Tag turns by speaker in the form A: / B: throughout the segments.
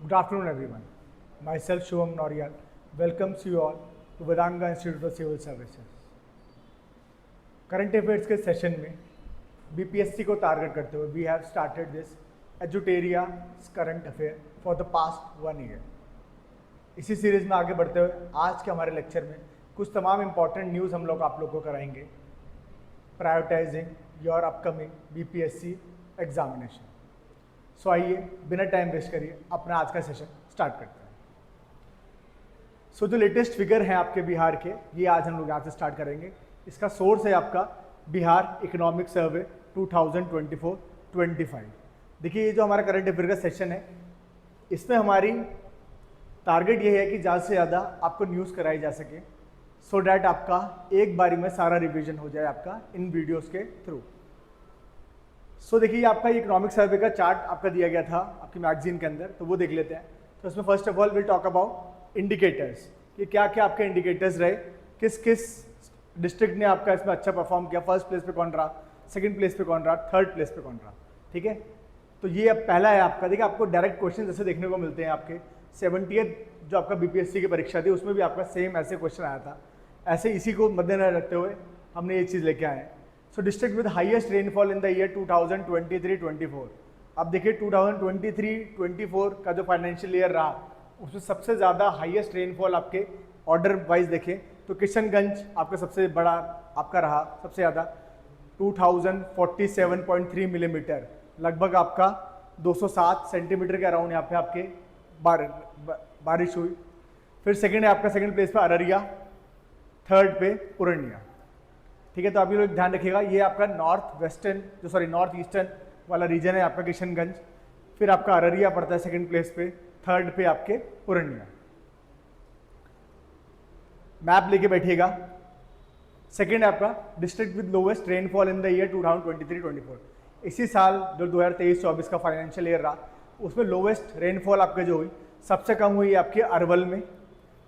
A: Good afternoon, everyone. Myself, Shubham Nauriyal, welcomes you all to Vedanga Institute of Civil Services. Current affairs के session में BPSC को target करते हुए we have started this एजुटेरिया current affair for the past 1 year. इसी series में आगे बढ़ते हुए आज के हमारे लेक्चर में कुछ तमाम इंपॉर्टेंट न्यूज़ हम लोग आप लोग को कराएंगे prioritising your upcoming BPSC examination. So आइए बिना टाइम वेस्ट करिए अपना आज का सेशन स्टार्ट करते हैं। सो जो लेटेस्ट फिगर हैं आपके बिहार के, ये आज हम लोग यहाँ से स्टार्ट करेंगे। इसका सोर्स है आपका बिहार इकोनॉमिक सर्वे 2024-25। देखिए ये जो हमारा करंट अफेयर का सेशन है, इसमें हमारी टारगेट ये है कि ज़्यादा से ज़्यादा आपको न्यूज़ कराई जा सके, सो डैट आपका एक बारी में सारा रिवीजन हो जाए आपका इन वीडियोस के थ्रू। सो देखिए आपका इकोनॉमिक सर्वे का चार्ट आपका दिया गया था आपकी मैगजीन के अंदर, तो वो देख लेते हैं। तो इसमें first of all will talk about indicators कि क्या क्या आपके इंडिकेटर्स रहे, किस किस डिस्ट्रिक्ट ने आपका इसमें अच्छा परफॉर्म किया, फर्स्ट प्लेस पे कौन रहा, सेकंड प्लेस पे कौन रहा, थर्ड प्लेस पे कौन रहा। ठीक है, तो ये अब पहला है आपका। देखिए आपको डायरेक्ट क्वेश्चन जैसे देखने को मिलते हैं आपके 70th जो आपका बीपीएससी की परीक्षा थी उसमें भी आपका सेम ऐसे क्वेश्चन आया था। ऐसे इसी को मद्देनजर रखते हुए हमने ये चीज़ लेके आए हैं। सो district with highest rainfall in the year 2023-24। अब देखिए 2023-24 का जो फाइनेंशियल ईयर रहा उसमें सबसे ज़्यादा हाईएस्ट रेनफॉल आपके ऑर्डर वाइज देखें तो किशनगंज आपका सबसे बड़ा आपका रहा, सबसे ज़्यादा 2047.3 मिलीमीटर, लगभग आपका 207 सेंटीमीटर के अराउंड यहाँ पे आपके बारिश हुई। फिर सेकंड है आपका, सेकंड प्लेस पे अररिया, थर्ड पे पूर्णिया। ठीक है, तो आप ये लोग ध्यान रखिएगा, ये आपका नॉर्थ ईस्टर्न वाला रीजन है आपका किशनगंज। फिर आपका अररिया पड़ता है सेकंड प्लेस पे, थर्ड पे आपके पूर्णिया। मैप लेके बैठिएगा। सेकंड आपका district with lowest rainfall in the year 2023-24। इसी साल जो 2023-24 का फाइनेंशियल ईयर रहा उसमें लोवेस्ट रेनफॉल आपका जो हुई, सबसे कम हुई आपके अरवल में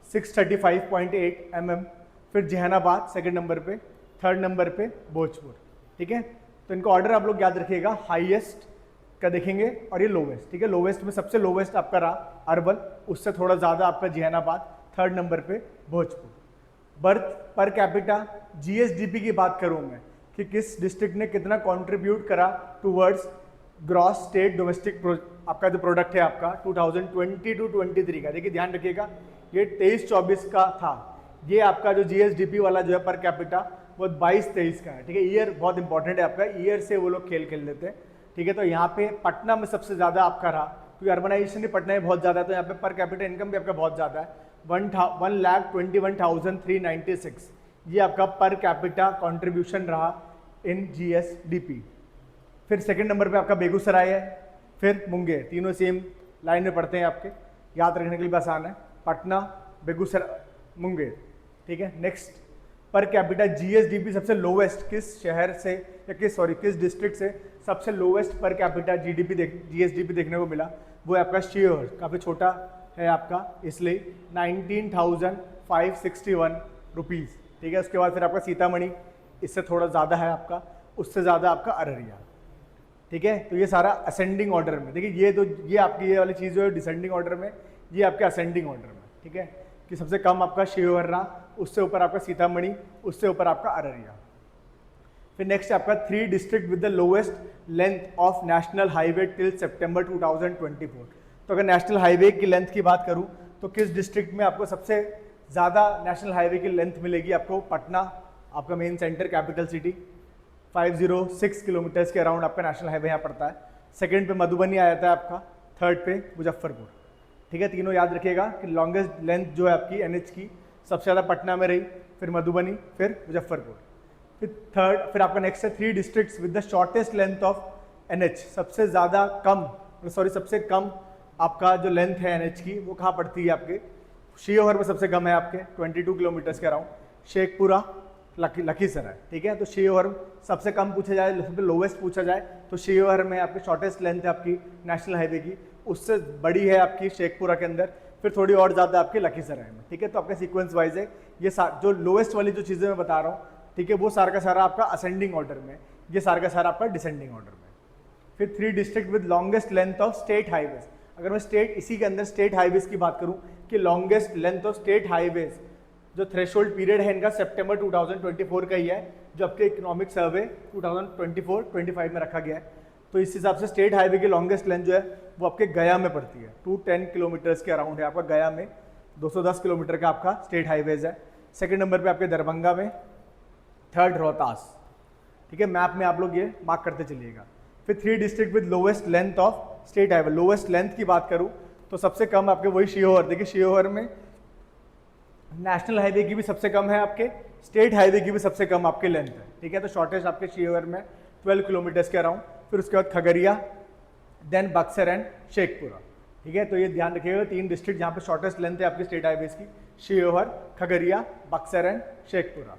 A: 635.8 mm। फिर जहानाबाद सेकंड नंबर पे, थर्ड नंबर पे भोजपुर। ठीक है, तो इनको ऑर्डर आप लोग याद रखिएगा, हाईएस्ट का देखेंगे और ये लोवेस्ट। ठीक है, लोवेस्ट में सबसे लोवेस्ट आपका रहा अरवल, उससे थोड़ा ज़्यादा आपका जहानाबाद, थर्ड नंबर पे Bhojpur. Birth per capita GSDP की बात करूँ मैं कि किस डिस्ट्रिक्ट ने कितना कंट्रीब्यूट करा टूवर्ड्स ग्रॉस स्टेट डोमेस्टिक आपका जो प्रोडक्ट है आपका 2020-23 का। देखिए ध्यान रखिएगा, ये 23-24 का था। ये आपका जो जीएसडीपी वाला जो है पर कैपिटा वो 22-23 का है। ठीक है, ईयर बहुत इंपॉर्टेंट है आपका, ईयर से वो लोग खेल लेते हैं। ठीक है, तो यहाँ पे पटना में सबसे ज़्यादा आपका रहा क्योंकि अर्बनाइजेशन भी पटना में बहुत ज़्यादा है, तो यहाँ पे पर कैपिटा इनकम भी आपका बहुत ज़्यादा है, 1,21,396। ये आपका पर कैपिटा कंट्रीब्यूशन रहा इन जीएसडीपी। फिर सेकंड नंबर पे आपका बेगूसराय है, फिर मुंगेर, तीनों सेम लाइन में पढ़ते हैं आपके, याद रखने के लिए आसान है, पटना, बेगूसराय, मुंगेर। ठीक है, नेक्स्ट पर कैपिटा जीएसडीपी सबसे लोवेस्ट किस शहर से या किस डिस्ट्रिक्ट से सबसे लोवेस्ट पर कैपिटा जीएसडीपी देखने को मिला, वो है आपका शियोर, काफ़ी छोटा है आपका इसलिए 19,561 रुपीज़। ठीक है, उसके बाद फिर आपका सीतामढ़ी, इससे थोड़ा ज़्यादा है आपका, उससे ज़्यादा आपका अररिया। ठीक है, तो ये सारा असेंडिंग ऑर्डर में। देखिए ये आपकी ये वाली चीज़ जो है डिसेंडिंग ऑर्डर में, ये आपके असेंडिंग ऑर्डर में। ठीक है, कि सबसे कम आपका शिवहर रहा, उससे ऊपर आपका सीतामढ़ी, उससे ऊपर आपका अररिया। फिर नेक्स्ट आपका 3 district with the lowest length of national highway till सितंबर 2024। तो अगर नेशनल हाईवे की लेंथ की बात करूं तो किस डिस्ट्रिक्ट में आपको सबसे ज़्यादा नेशनल हाईवे की लेंथ मिलेगी आपको, पटना आपका main centre capital city, 506 kilometres के अराउंड आपका नेशनल हाईवे यहाँ पड़ता है। सेकंड पे मधुबनी आ जाता है आपका, थर्ड पे मुजफ्फरपुर। ठीक है, तीनों याद रखिएगा कि लॉन्गेस्ट लेंथ जो है आपकी एनएच की सबसे ज़्यादा पटना में रही, फिर मधुबनी, फिर मुजफ्फरपुर। फिर आपका नेक्स्ट है 3 districts with the shortest length of NH. सबसे कम आपका जो लेंथ है एनएच की वो कहाँ पड़ती है आपके, शियोहर में सबसे कम है आपके 22 किलोमीटर्स के अराउंड, शेखपुरा, लखीसराय। ठीक है, तो शियोहर सबसे कम पूछा जाए, सबसे लोवेस्ट पूछा जाए तो शियोहर में आपकी शॉर्टेस्ट लेंथ है आपकी नेशनल हाईवे की, उससे बड़ी है आपकी शेखपुरा के अंदर, फिर थोड़ी और ज़्यादा आपके लखीसराय में। ठीक है, तो आपका सीक्वेंस वाइज है ये जो लोवेस्ट वाली जो चीज़ें मैं बता रहा हूँ, ठीक है, वो सारा का सारा आपका असेंडिंग ऑर्डर में, ये सारा का सारा आपका डिसेंडिंग ऑर्डर में। फिर 3 district with longest length of state highways. अगर मैं स्टेट इसी के अंदर स्टेट हाईवेज की बात करूं कि longest length of state highways, जो थ्रेशोल्ड पीरियड है इनका सितंबर 2024 का ही है, जो आपके इकोनॉमिक सर्वे 2024-25 में रखा गया है। तो इस हिसाब से स्टेट हाईवे की लॉन्गेस्ट लेंथ जो है वो आपके गया में पड़ती है, 210 किलोमीटर्स के अराउंड है आपका गया में, 210 किलोमीटर का आपका स्टेट हाईवेज है। सेकंड नंबर पे आपके दरभंगा में, थर्ड रोहतास, ठीक है, मैप में आप लोग ये मार्क करते चलिएगा। फिर 3 district with lowest length of state highway, lowest length की बात करूं तो सबसे कम आपके वही शिवहर, देखिए शिवहर में नेशनल हाईवे की भी सबसे कम है, आपके स्टेट हाईवे की भी सबसे कम आपके लेंथ है, ठीक है। तो शॉर्टेस्ट आपके शिवहर में 12 किलोमीटर्स के अराउंड। फिर उसके बाद खगड़िया, देन बक्सर एंड शेखपुरा, ठीक है। तो ये ध्यान रखिएगा 3 डिस्ट्रिक्ट जहाँ पे शॉर्टेस्ट लेंथ है आपकी स्टेट हाईवेज की, शिवहर, खगड़िया, बक्सर एंड शेखपुरा।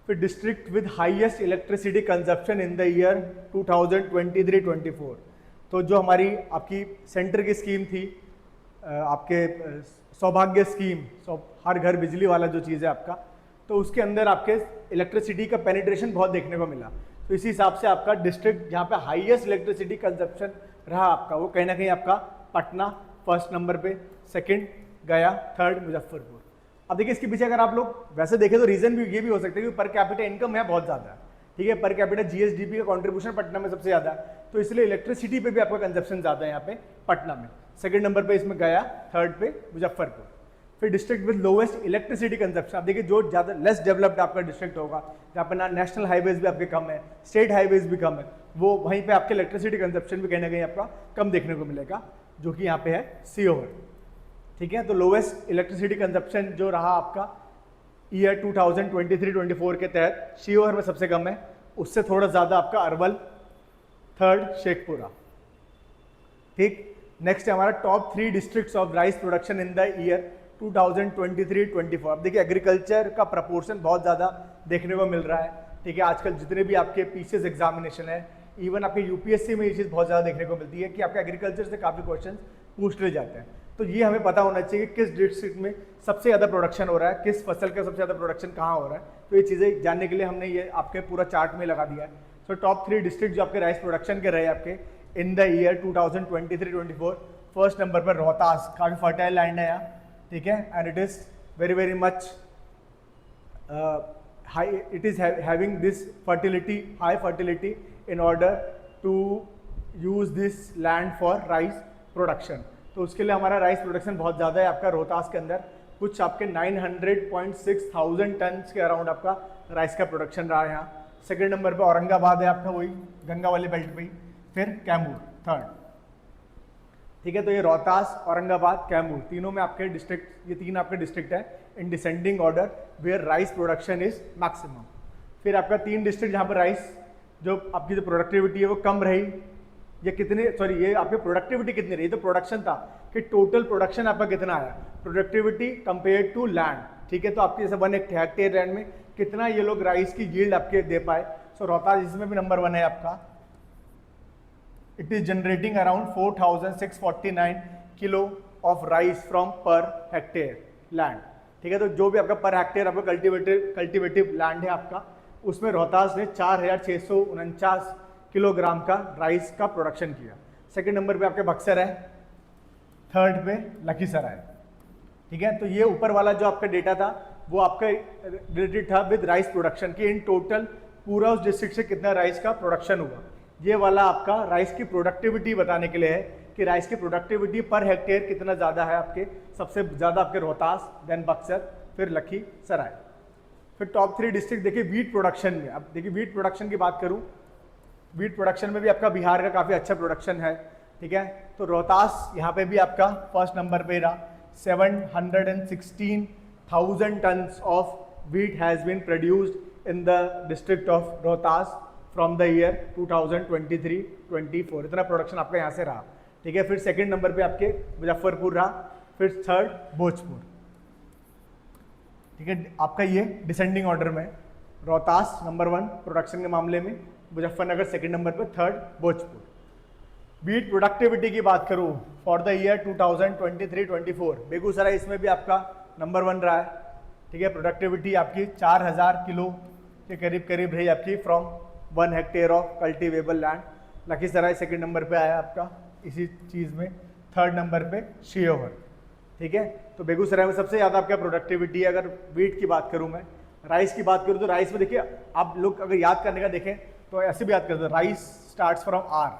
A: फिर district with highest electricity consumption in the year 2023-24, तो जो हमारी आपकी सेंटर की स्कीम थी आपके सौभाग्य स्कीम, हर घर बिजली वाला जो चीज़ है आपका, तो उसके अंदर आपके इलेक्ट्रिसिटी का पेनिट्रेशन बहुत देखने को मिला। तो इसी हिसाब से आपका डिस्ट्रिक्ट जहाँ पे हाईएस्ट इलेक्ट्रिसिटी कंजप्शन रहा आपका, वो कहीं ना कहीं आपका पटना फर्स्ट नंबर पे, सेकंड गया, थर्ड मुजफ्फरपुर। अब देखिए इसके पीछे अगर आप लोग वैसे देखें तो रीजन भी ये भी हो सकता है कि पर कैपिटा इनकम है बहुत ज़्यादा है, ठीक है, पर कैपिटा जीएसडीपी का कंट्रीब्यूशन पटना में सबसे ज़्यादा है, तो इसलिए इलेक्ट्रिसिटी पे भी आपका कंजप्शन ज़्यादा है यहाँ पे पटना में। सेकंड नंबर पे इसमें गया, थर्ड पे मुजफ्फरपुर। फिर district with lowest electricity consumption, आप देखिए जो ज़्यादा लेस डेवलप्ड आपका डिस्ट्रिक्ट होगा, जहाँ पर ना नेशनल हाईवेज भी आपके कम है, स्टेट हाईवेज भी कम है, वो वहीं पे आपके इलेक्ट्रिसिटी कंजप्शन भी कहीं ना कहीं आपका कम देखने को मिलेगा, जो कि यहाँ पे है सीओवर, ठीक है। तो लोवेस्ट इलेक्ट्रिसिटी कंजप्शन जो रहा आपका ईयर 2023-24 के तहत सीओवर में सबसे कम है, उससे थोड़ा ज़्यादा आपका अरवल, थर्ड शेखपुरा, ठीक। नेक्स्ट है हमारा top 3 districts of rice production in the year 2023-24। अब देखिए एग्रीकल्चर का प्रपोर्शन बहुत ज़्यादा देखने को मिल रहा है, ठीक है। आजकल जितने भी आपके पीसीएस एग्जामिनेशन है, इवन आपके यूपीएससी में ये चीज़ बहुत ज़्यादा देखने को मिलती है कि आपके एग्रीकल्चर से काफ़ी क्वेश्चन पूछ ले जाते हैं। तो ये हमें पता होना चाहिए कि किस डिस्ट्रिक्ट में सबसे ज़्यादा प्रोडक्शन हो रहा है, किस फसल का सबसे ज़्यादा प्रोडक्शन कहाँ हो रहा है। तो ये चीज़ें जानने के लिए हमने ये आपके पूरा चार्ट में लगा दिया है। सो टॉप 3 डिस्ट्रिक्ट जो आपके राइस प्रोडक्शन के रहे आपके in the year 2023-24, first number पर रोहतास, काफ़ी फर्टाइल लैंड है यहाँ, ठीक है, and it is very much high, it is having this fertility, high fertility in order to use this land for rice production. तो उसके लिए हमारा राइस प्रोडक्शन बहुत ज़्यादा है आपका रोहतास के अंदर, कुछ आपके 900.6 थाउजेंड टन के अराउंड आपका राइस का प्रोडक्शन रहा है यहाँ। सेकंड नंबर पे औरंगाबाद है आपका, वही गंगा वाले बेल्ट पे ही, फिर कैमूर थर्ड, ठीक है। तो ये रोहतास, औरंगाबाद, कैमूर, तीनों में आपके डिस्ट्रिक्ट, ये 3 आपके डिस्ट्रिक्ट है in descending order where rice production is maximum. फिर आपका 3 डिस्ट्रिक्ट जहाँ पर राइस जो आपकी जो प्रोडक्टिविटी है वो कम रही, ये कितने, सॉरी ये आपकी प्रोडक्टिविटी कितनी रही, तो प्रोडक्शन था कि टोटल प्रोडक्शन आपका कितना आया, प्रोडक्टिविटी कंपेयर टू लैंड, ठीक है। तो आपके जैसे 1 हेक्टेयर लैंड में कितना ये लोग राइस की यील्ड आपके दे पाए। सो रोहतास इसमें भी नंबर 1 है आपका, it is generating around 4649 kilo of rice from per hectare land, ठीक है। तो जो भी आपका पर हेक्टेयर आपका कल्टिवेटिव लैंड है आपका, उसमें रोहतास ने 4649 किलोग्राम का राइस का प्रोडक्शन किया। सेकंड नंबर पे आपके बक्सर है, थर्ड पे लखीसराय, ठीक है। तो ये ऊपर वाला जो आपका डेटा था वो आपका रिलेटेड था विद राइस प्रोडक्शन की इन टोटल पूरा उस डिस्ट्रिक्ट से कितना राइस का प्रोडक्शन हुआ। ये वाला आपका राइस की प्रोडक्टिविटी बताने के लिए है कि राइस की प्रोडक्टिविटी पर हेक्टेयर कितना ज़्यादा है आपके, सबसे ज़्यादा आपके रोहतास, देन बक्सर, फिर लखीसराय। फिर टॉप 3 डिस्ट्रिक्ट देखिए वीट प्रोडक्शन में। अब देखिए वीट प्रोडक्शन की बात करूँ, वीट प्रोडक्शन में भी आपका बिहार का काफ़ी अच्छा प्रोडक्शन है, ठीक है। तो रोहतास यहाँ पे भी आपका फर्स्ट नंबर पे रहा, 716,000 tons of wheat has been produced in the district of Rohtas from the year 2023-24, इतना प्रोडक्शन आपका यहाँ से रहा, ठीक है। फिर सेकंड नंबर पे आपके मुजफ्फरपुर रहा, फिर थर्ड भोजपुर, ठीक है। आपका ये डिसेंडिंग ऑर्डर में रोहतास नंबर 1 प्रोडक्शन के मामले में, मुजफ्फरनगर सेकंड नंबर पे, थर्ड भोजपुर। वीट प्रोडक्टिविटी की बात करूँ फॉर द ईयर 2023-24, बेगूसराय इसमें भी आपका नंबर 1 रहा है, ठीक है। प्रोडक्टिविटी आपकी 4000 किलो के करीब रही आपकी from 1 hectare of cultivable land. Lakhisarai second number पे आया आपका इसी चीज़ में, थर्ड नंबर पे शियोहर। ठीक है, तो बेगूसराय में सबसे ज़्यादा आपका प्रोडक्टिविटी है। अगर वीट की बात करूँ मैं, राइस की बात करूँ तो राइस में देखिए आप लोग अगर याद करने का देखें तो ऐसे भी याद करते हैं, राइस स्टार्ट्स फ्रॉम आर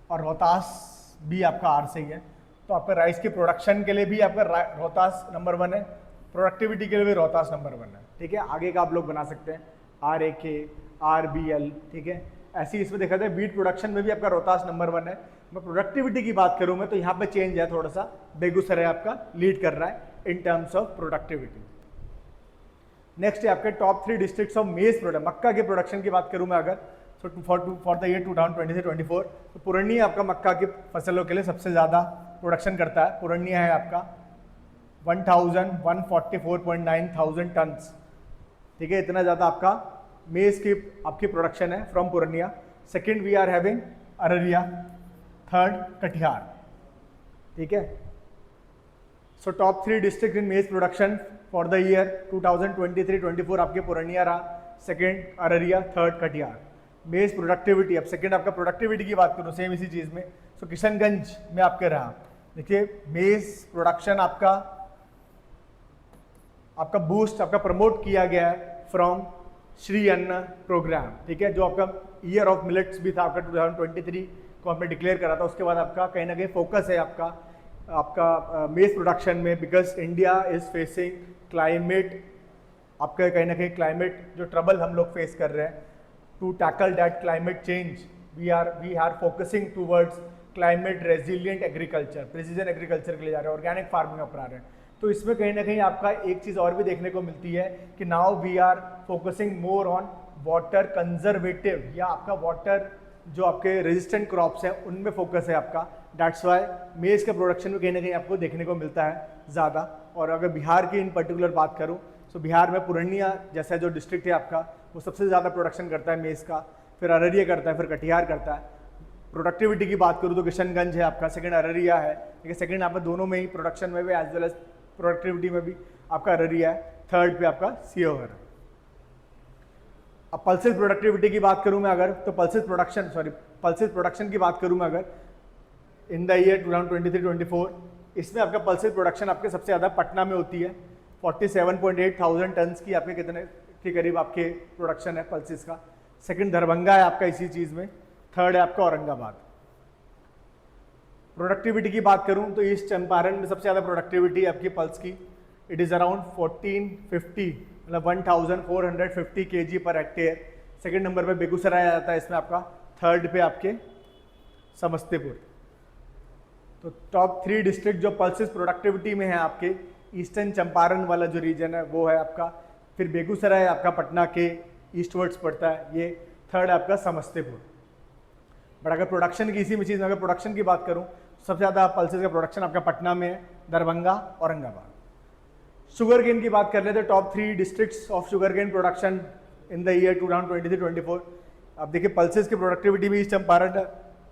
A: और रोहतास भी आपका आर से ही है। तो आपका राइस की प्रोडक्शन के लिए भी आपका रोहतास नंबर 1 है, प्रोडक्टिविटी के लिए भी रोहतास नंबर 1 है। ठीक है, आगे का आप लोग बना सकते हैं RAK, RBL। ठीक है, ऐसी इसमें देखा जाए वीट प्रोडक्शन में भी आपका रोहतास नंबर 1 है। मैं प्रोडक्टिविटी की बात करूं मैं तो यहाँ पे चेंज है थोड़ा सा, बेगूसराय आपका लीड कर रहा है in terms of productivity. Next है आपके top 3 districts of maize product. मक्का के प्रोडक्शन की बात करूं मैं अगर, तो फॉर द ईयर 2023-24 तो पूर्णिया आपका मक्का की फसलों के लिए सबसे ज़्यादा प्रोडक्शन करता है। पूर्णिया है आपका 1144.9 थाउजेंड टन्स। ठीक है, इतना ज़्यादा आपका मेज की आपकी प्रोडक्शन है from Purnia. Second we are having Araria, third Katihar. ठीक है, सो टॉप 3 डिस्ट्रिक्ट इन मेज प्रोडक्शन फॉर द ईयर 2023-24 आपके पूर्णिया रहा, सेकेंड अररिया, थर्ड कटिहार। मेज प्रोडक्टिविटी, अब सेकेंड आपका प्रोडक्टिविटी की बात करूँ सेम इसी चीज़ में, सो किशनगंज में आपके रहा। देखिए मेज प्रोडक्शन आपका बूस्ट आपका प्रमोट किया गया है फ्रॉम श्री अन्न प्रोग्राम। ठीक है, जो आपका ईयर ऑफ मिलेट्स भी था आपका 2023 को आपने डिक्लेयर करा था, उसके बाद आपका कहीं ना कहीं फोकस है आपका मेज प्रोडक्शन में, because India is facing climate, आपका कहीं ना कहीं क्लाइमेट जो ट्रबल हम लोग फेस कर रहे हैं। To tackle that climate change we are focusing towards climate resilient agriculture, precision agriculture के लिए जा रहे हैं, ऑर्गेनिक फार्मिंग अपना रहे हैं। तो इसमें कहीं ना कहीं आपका एक चीज़ और भी देखने को मिलती है कि now we are focusing more on water conservative, या आपका वाटर जो आपके रेजिस्टेंट क्रॉप्स हैं उनमें फोकस है आपका। दैट्स वाई मेज के प्रोडक्शन में कहीं ना कहीं आपको देखने को मिलता है ज़्यादा। और अगर बिहार की इन पर्टिकुलर बात करूँ तो बिहार में पूर्णिया जैसा जो डिस्ट्रिक्ट है आपका वो सबसे ज़्यादा प्रोडक्शन करता है मेज का, फिर अररिया करता है, फिर कटिहार करता है। प्रोडक्टिविटी की बात करूँ तो किशनगंज है आपका, सेकंड अररिया है। ठीक है, सेकंड आपका दोनों में ही प्रोडक्शन में भी एज वेल एज प्रोडक्टिविटी में भी आपका अररिया है, थर्ड पे आपका शियोहर। अब पल्सेस प्रोडक्टिविटी की बात करूं मैं अगर, तो पल्सेस प्रोडक्शन की बात करूं मैं अगर इन द ईयर 2023-24 इसमें आपका पल्सेस प्रोडक्शन आपके सबसे ज़्यादा पटना में होती है। 47.8 थाउजेंड टन्स की आपके कितने के करीब आपके प्रोडक्शन है पल्सेस का। सेकंड दरभंगा है आपका इसी चीज़ में, थर्ड है आपका औरंगाबाद। प्रोडक्टिविटी की बात करूं तो ईस्ट चंपारण में सबसे ज़्यादा प्रोडक्टिविटी आपकी पल्स की, इट इज़ अराउंड 1450, मतलब 1450 kg per hectare. Second number पे बेगूसराय आ जाता है इसमें आपका, थर्ड पे आपके समस्तीपुर। तो टॉप 3 डिस्ट्रिक्ट जो पल्सेस प्रोडक्टिविटी में है आपके, ईस्टर्न चंपारण वाला जो रीजन है वो है आपका, फिर बेगूसराय आपका पटना के ईस्टवर्ड्स पड़ता है ये, थर्ड आपका समस्तीपुर। बट अगर प्रोडक्शन की इसी में चीज़ में अगर प्रोडक्शन की बात करूँ सबसे ज़्यादा पल्सेस का प्रोडक्शन आपका पटना में है, दरभंगा, औरंगाबाद। शुगर केन की बात कर लेते हैं, top 3 districts of sugar cane production in the year 2023-24। अब देखिए पल्सेस की प्रोडक्टिविटी भी ईस्ट चंपारण है,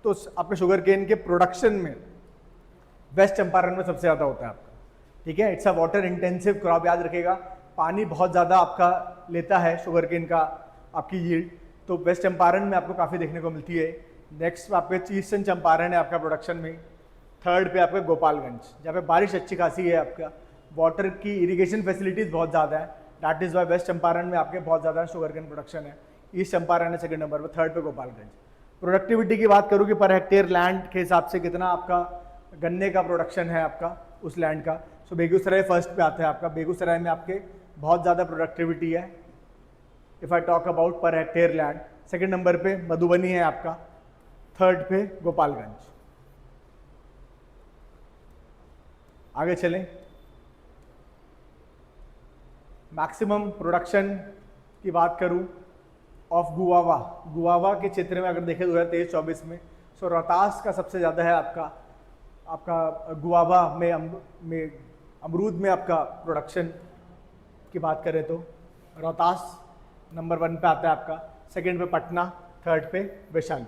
A: तो आपके शुगर केन के प्रोडक्शन में वेस्ट चंपारण में सबसे ज़्यादा होता है आपका। ठीक है, it's a water intensive crop, याद रखिएगा पानी बहुत ज़्यादा आपका लेता है शुगर केन का आपकी यील्ड, तो वेस्ट चंपारण में आपको काफ़ी देखने को मिलती है। नेक्स्ट आपके ईस्टर्न चंपारण है आपका प्रोडक्शन में, थर्ड पे आपका गोपालगंज, जहाँ पे बारिश अच्छी खासी है, आपका वाटर की इरिगेशन फैसिलिटीज़ बहुत ज़्यादा है, that is why west Champaran में आपके बहुत ज़्यादा शुगर केन प्रोडक्शन है। ईस्ट चंपारण है सेकंड नंबर पर, थर्ड पे गोपालगंज। प्रोडक्टिविटी की बात करूँ कि पर हेक्टेयर लैंड के हिसाब से कितना आपका गन्ने का प्रोडक्शन है आपका उस लैंड का, सो बेगूसराय फर्स्ट पे आता है आपका। बेगूसराय में आपके बहुत ज़्यादा प्रोडक्टिविटी है if I talk about per hectare land. Second number पे मधुबनी है आपका, थर्ड पे गोपालगंज। आगे चलें, मैक्सिमम प्रोडक्शन की बात करूं ऑफ गुआवा के क्षेत्र में अगर देखें 2023-24 में, सो रोहतास का सबसे ज़्यादा है आपका गुआवा में अमरूद में आपका प्रोडक्शन की बात करें तो रोहतास नंबर 1 पे आता है आपका, सेकंड पे पटना, थर्ड पे वैशाली।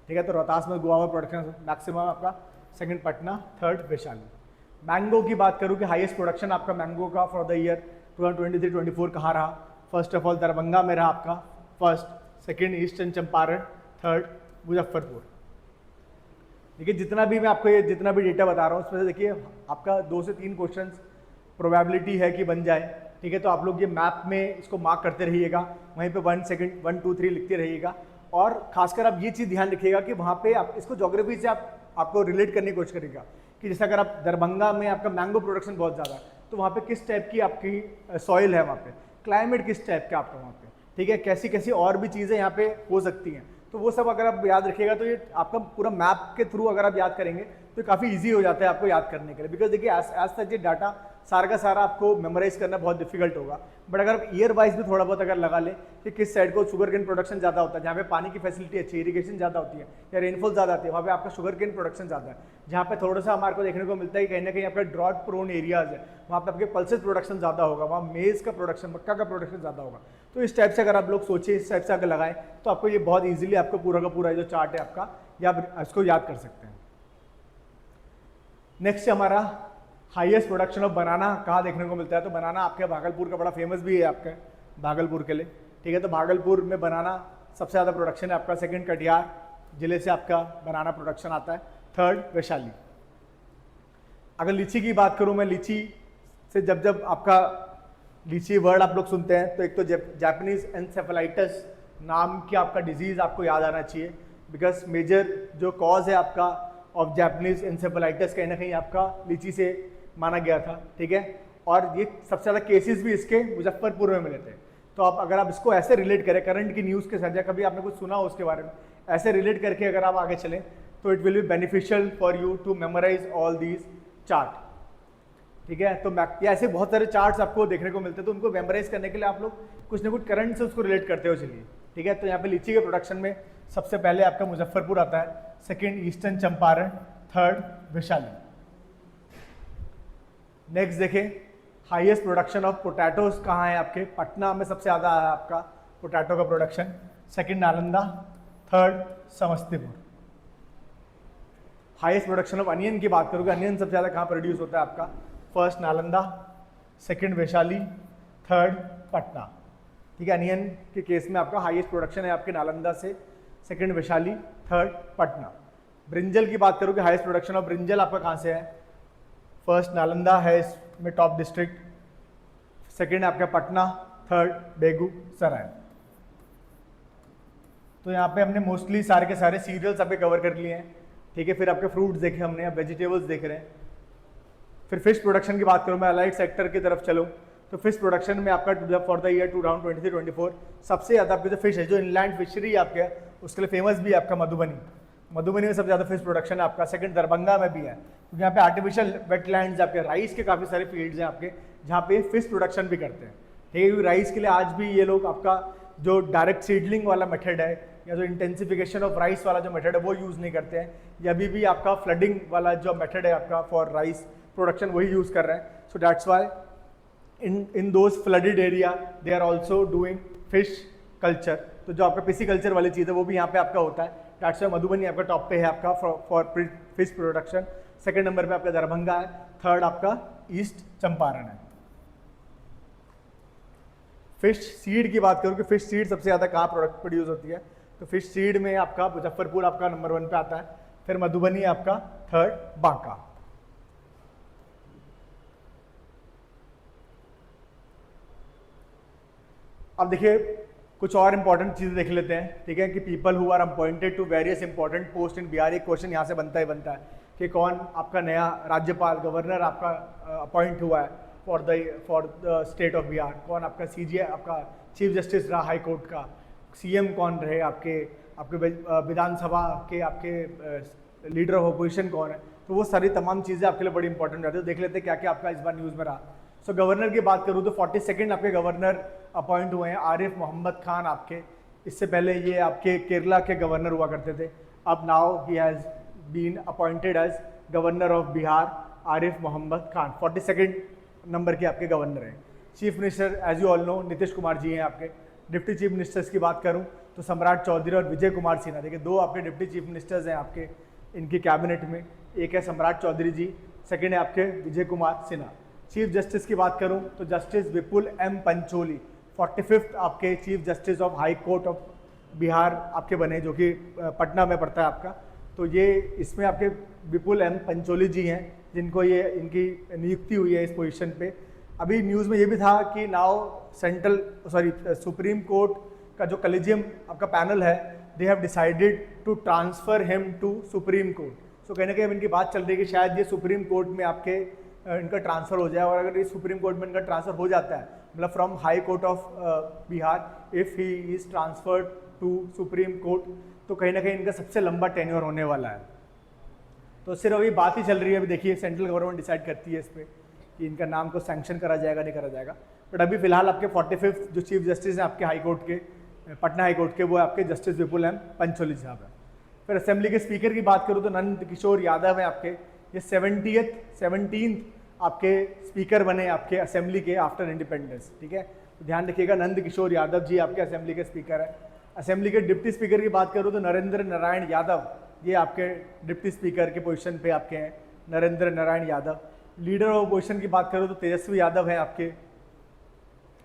A: ठीक है, तो रोहतास में गुआवा प्रोडक्शन मैक्सिमम आपका, second Patna, third Vaishali. Mango की बात करूँ कि हाईएस्ट प्रोडक्शन आपका मैंगो का फॉर द ईयर 2023-24 कहाँ रहा? फर्स्ट ऑफ ऑल दरभंगा में रहा आपका first, second eastern Champaran, third Muzaffarpur. देखिए जितना भी मैं आपको ये जितना भी डेटा बता रहा हूँ उसमें से देखिए आपका 2 से 3 क्वेश्चंस प्रोबेबिलिटी है कि बन जाए, ठीक है। तो आप लोग ये मैप में इसको मार्क करते रहिएगा, वहीं पे 1 सेकंड 1 2 3 लिखते रहिएगा। और खासकर आप ये चीज़ ध्यान रखिएगा कि वहाँ पे आप इसको ज्योग्राफी से आपको रिलेट करने की कोशिश करिएगा कि जैसे अगर आप दरभंगा में आपका मैंगो प्रोडक्शन बहुत ज़्यादा है तो वहाँ पे किस टाइप की आपकी सॉइल है, वहाँ पे क्लाइमेट किस टाइप का आपका वहाँ पे, ठीक है, कैसी कैसी और भी चीज़ें यहाँ पे हो सकती हैं। तो वो सब अगर आप याद रखिएगा तो ये आपका पूरा मैप के थ्रू अगर आप याद करेंगे तो काफ़ी इजी हो जाता है आपको याद करने के लिए। बिकॉज देखिए एज सच ये डाटा सारा का सारा आपको मेमोराइज करना बहुत डिफिकल्ट होगा, बट अगर आप ईयर वाइज भी थोड़ा बहुत अगर लगा लें कि किस साइड को शुगर केन प्रोडक्शन ज़्यादा होता है, जहाँ पे पानी की फैसिलिटी अच्छी, इरीगेशन ज़्यादा होती है या रेनफॉल ज़्यादा आती है, वहाँ पे आपका शुगर केन प्रोडक्शन ज़्यादा है। जहाँ पे थोड़ा सा हमारे को देखने को मिलता है कि कहीं ना कहीं आपका ड्रॉट प्रोन एरियाज है, वहाँ पे आपके पल्सेस प्रोडक्शन ज़्यादा होगा, वहाँ मेज का प्रोडक्शन, मक्का का प्रोडक्शन ज़्यादा होगा। तो इस टाइप से अगर आप लोग सोचिए, इस टाइप से अगर लगाएं तो आपको ये बहुत ईजिली आपको पूरा का पूरा जो चार्ट है आपका या आप इसको याद कर सकते हैं। नेक्स्ट हमारा हाईएस्ट प्रोडक्शन ऑफ बनाना कहाँ देखने को मिलता है, तो बनाना आपके भागलपुर का बड़ा फेमस भी है आपका भागलपुर के लिए, ठीक है। तो भागलपुर में बनाना सबसे ज़्यादा प्रोडक्शन है आपका, सेकंड कटिहार जिले से आपका बनाना प्रोडक्शन आता है, थर्ड वैशाली। अगर लीची की बात करूँ मैं, लीची से जब आपका लीची वर्ड आप लोग सुनते हैं तो एक तो जापानीज एन्सेफेलाइटिस नाम की आपका डिजीज़ आपको याद आना चाहिए, बिकॉज मेजर जो कॉज है आपका ऑफ जापानीज एन्सेफेलाइटिस कहीं ना कहीं आपका लीची से माना गया था, ठीक है। और ये सबसे ज़्यादा केसेस भी इसके मुजफ्फरपुर में मिले थे। तो आप अगर आप इसको ऐसे रिलेट करें करंट की न्यूज़ के साथ या कभी आपने कुछ सुना हो उसके बारे में, ऐसे रिलेट करके अगर आप आगे चलें तो it will be beneficial for you to memorize all these chart, ठीक है। तो ऐसे बहुत सारे चार्ट्स आपको देखने को मिलते हैं, तो उनको मेमोराइज करने के लिए आप लोग कुछ ना कुछ करंट से उसको रिलेट करते हो चलिए, ठीक है। तो यहाँ पे लीची के प्रोडक्शन में सबसे पहले आपका मुजफ्फरपुर आता है, second eastern Champaran, third Vaishali. Next देखें हाईएस्ट प्रोडक्शन ऑफ पोटैटोज कहाँ है आपके, पटना में सबसे ज़्यादा है आपका पोटैटो का production, second Nalanda, third Samastipur. Highest production of onion की बात करोगे, अनियन सबसे ज़्यादा कहाँ प्रोड्यूस होता है आपका, first Nalanda, second Vaishali, third Patna, ठीक है। अनियन के केस में आपका हाईएस्ट प्रोडक्शन है आपके नालंदा से, second Vaishali, third Patna. Brinjal की बात करोगे, हाईएस्ट प्रोडक्शन ऑफ ब्रिंजल आपका कहाँ से है, फर्स्ट नालंदा है इसमें टॉप डिस्ट्रिक्ट, सेकंड आपका पटना, थर्ड बेगूसराय। तो यहाँ पे हमने मोस्टली सारे के सारे सीरियल्स आपके कवर कर लिए हैं, ठीक है। फिर आपके फ्रूट्स देखे हमने, अब वेजिटेबल्स देख रहे हैं। फिर फिश प्रोडक्शन की बात करूँ मैं, अलाइड सेक्टर की तरफ चलूँ तो फिश प्रोडक्शन में आपका फॉर द ईयर 2023-24 सबसे ज़्यादा आपकी जो फिश है, जो इनलैंड फिशरी आपके उसके लिए फेमस भी है आपका मधुबनी। मधुबनी में सबसे ज़्यादा फिश प्रोडक्शन है आपका, सेकंड दरभंगा में भी है, क्योंकि यहाँ पे आर्टिफिशियल वेटलैंड्स आपके, राइस के काफ़ी सारे फील्ड्स हैं आपके जहाँ पे फिश प्रोडक्शन भी करते हैं, ठीक है। क्योंकि राइस के लिए आज भी ये लोग आपका जो डायरेक्ट सीडलिंग वाला मेथड है या जो इंटेंसिफिकेशन ऑफ राइस वाला जो मेथड है वो यूज़ नहीं करते हैं, या अभी भी आपका फ्लडिंग वाला जो मेथड है आपका फॉर राइस प्रोडक्शन वही यूज़ कर रहे हैं। So that's why in those flooded area they are also doing fish culture. तो जो आपका पिसी कल्चर वाली चीज़ है वो भी यहाँ पे आपका होता है। दैट्स वाई मधुबनी आपका टॉप पे है आपका for fish production, second number पे आपका दरभंगा है, थर्ड आपका ईस्ट चंपारण है। फिश सीड की बात करूँ कि फिश सीड सबसे ज़्यादा कहाँ प्रोडक्ट प्रोड्यूस होती है, तो फिश सीड में आपका मुजफ्फरपुर आपका नंबर 1 पे आता है, फिर मधुबनी आपका थर्ड, बांका। अब देखिए कुछ और इंपॉर्टेंट चीज़ें देख लेते हैं, ठीक है, कि people who are appointed to various important post in Bihar. एक क्वेश्चन यहाँ से बनता है कि कौन आपका नया राज्यपाल गवर्नर आपका अपॉइंट हुआ है for the state of Bihar, कौन आपका सीजीआई आपका चीफ जस्टिस रहा हाई कोर्ट का, सीएम कौन रहे आपके विधानसभा के आपके लीडर ऑफ अपोजिशन कौन है। तो वो सारी तमाम चीज़ें आपके लिए बड़ी इंपॉर्टेंट रहती है। तो देख लेते हैं क्या क्या आपका इस बार न्यूज़ में रहा। सो गवर्नर की बात करूँ तो 42nd आपके गवर्नर अपॉइंट हुए हैं, आरिफ मोहम्मद खान आपके। इससे पहले ये आपके केरला के गवर्नर हुआ करते थे, अब now he has been appointed as governor of Bihar, Arif Mohammad Khan 42nd number के आपके गवर्नर हैं। Chief minister as you all know Nitish Kumar ji हैं आपके। डिप्टी चीफ मिनिस्टर्स की बात करूं तो सम्राट चौधरी और विजय कुमार सिन्हा, देखिए 2 आपके डिप्टी चीफ मिनिस्टर्स हैं आपके इनकी कैबिनेट में, एक है सम्राट चौधरी जी, सेकंड है आपके विजय कुमार सिन्हा। चीफ जस्टिस की बात करूं तो जस्टिस विपुल एम पंचोली 45th आपके chief justice of high court of Bihar आपके बने, जो कि पटना में पड़ता है आपका। तो ये इसमें आपके विपुल एम पंचोली जी हैं जिनको ये इनकी नियुक्ति हुई है इस पोजीशन पे। अभी न्यूज़ में ये भी था कि नाउ सुप्रीम कोर्ट का जो कॉलेजियम आपका पैनल है, they have decided to transfer him to supreme court. So कहीं ना कहीं अब इनकी बात चल रही है कि शायद ये सुप्रीम कोर्ट में आपके इनका ट्रांसफ़र हो जाए, और अगर ये सुप्रीम कोर्ट में इनका ट्रांसफ़र हो जाता है, मतलब from high court of Bihar, if he is transferred to supreme court, तो कहीं ना कहीं इनका सबसे लंबा टेन्योर होने वाला है। तो सिर्फ अभी बात ही चल रही है, अभी देखिए सेंट्रल गवर्नमेंट डिसाइड करती है इस पर कि इनका नाम को सैंक्शन करा जाएगा नहीं करा जाएगा। बट अभी फिलहाल आपके 45th जो चीफ जस्टिस हैं आपके हाई कोर्ट के, पटना हाई कोर्ट के, वो आपके जस्टिस विपुल एम पंचोली साहब हैं। फिर असेंबली के स्पीकर की बात करूँ तो नंद किशोर यादव हैं आपके, ये 17th आपके स्पीकर बने आपके असेंबली के आफ्टर इंडिपेंडेंस। ठीक है, तो ध्यान रखिएगा, नंद किशोर यादव जी आपके असेंबली के स्पीकर हैं। असेंबली के डिप्टी स्पीकर की बात करूँ तो नरेंद्र नारायण यादव, ये आपके डिप्टी स्पीकर के पोजीशन पे आपके हैं, Narendra Narayan Yadav. Leader of opposition की बात करूँ तो तेजस्वी यादव हैं आपके,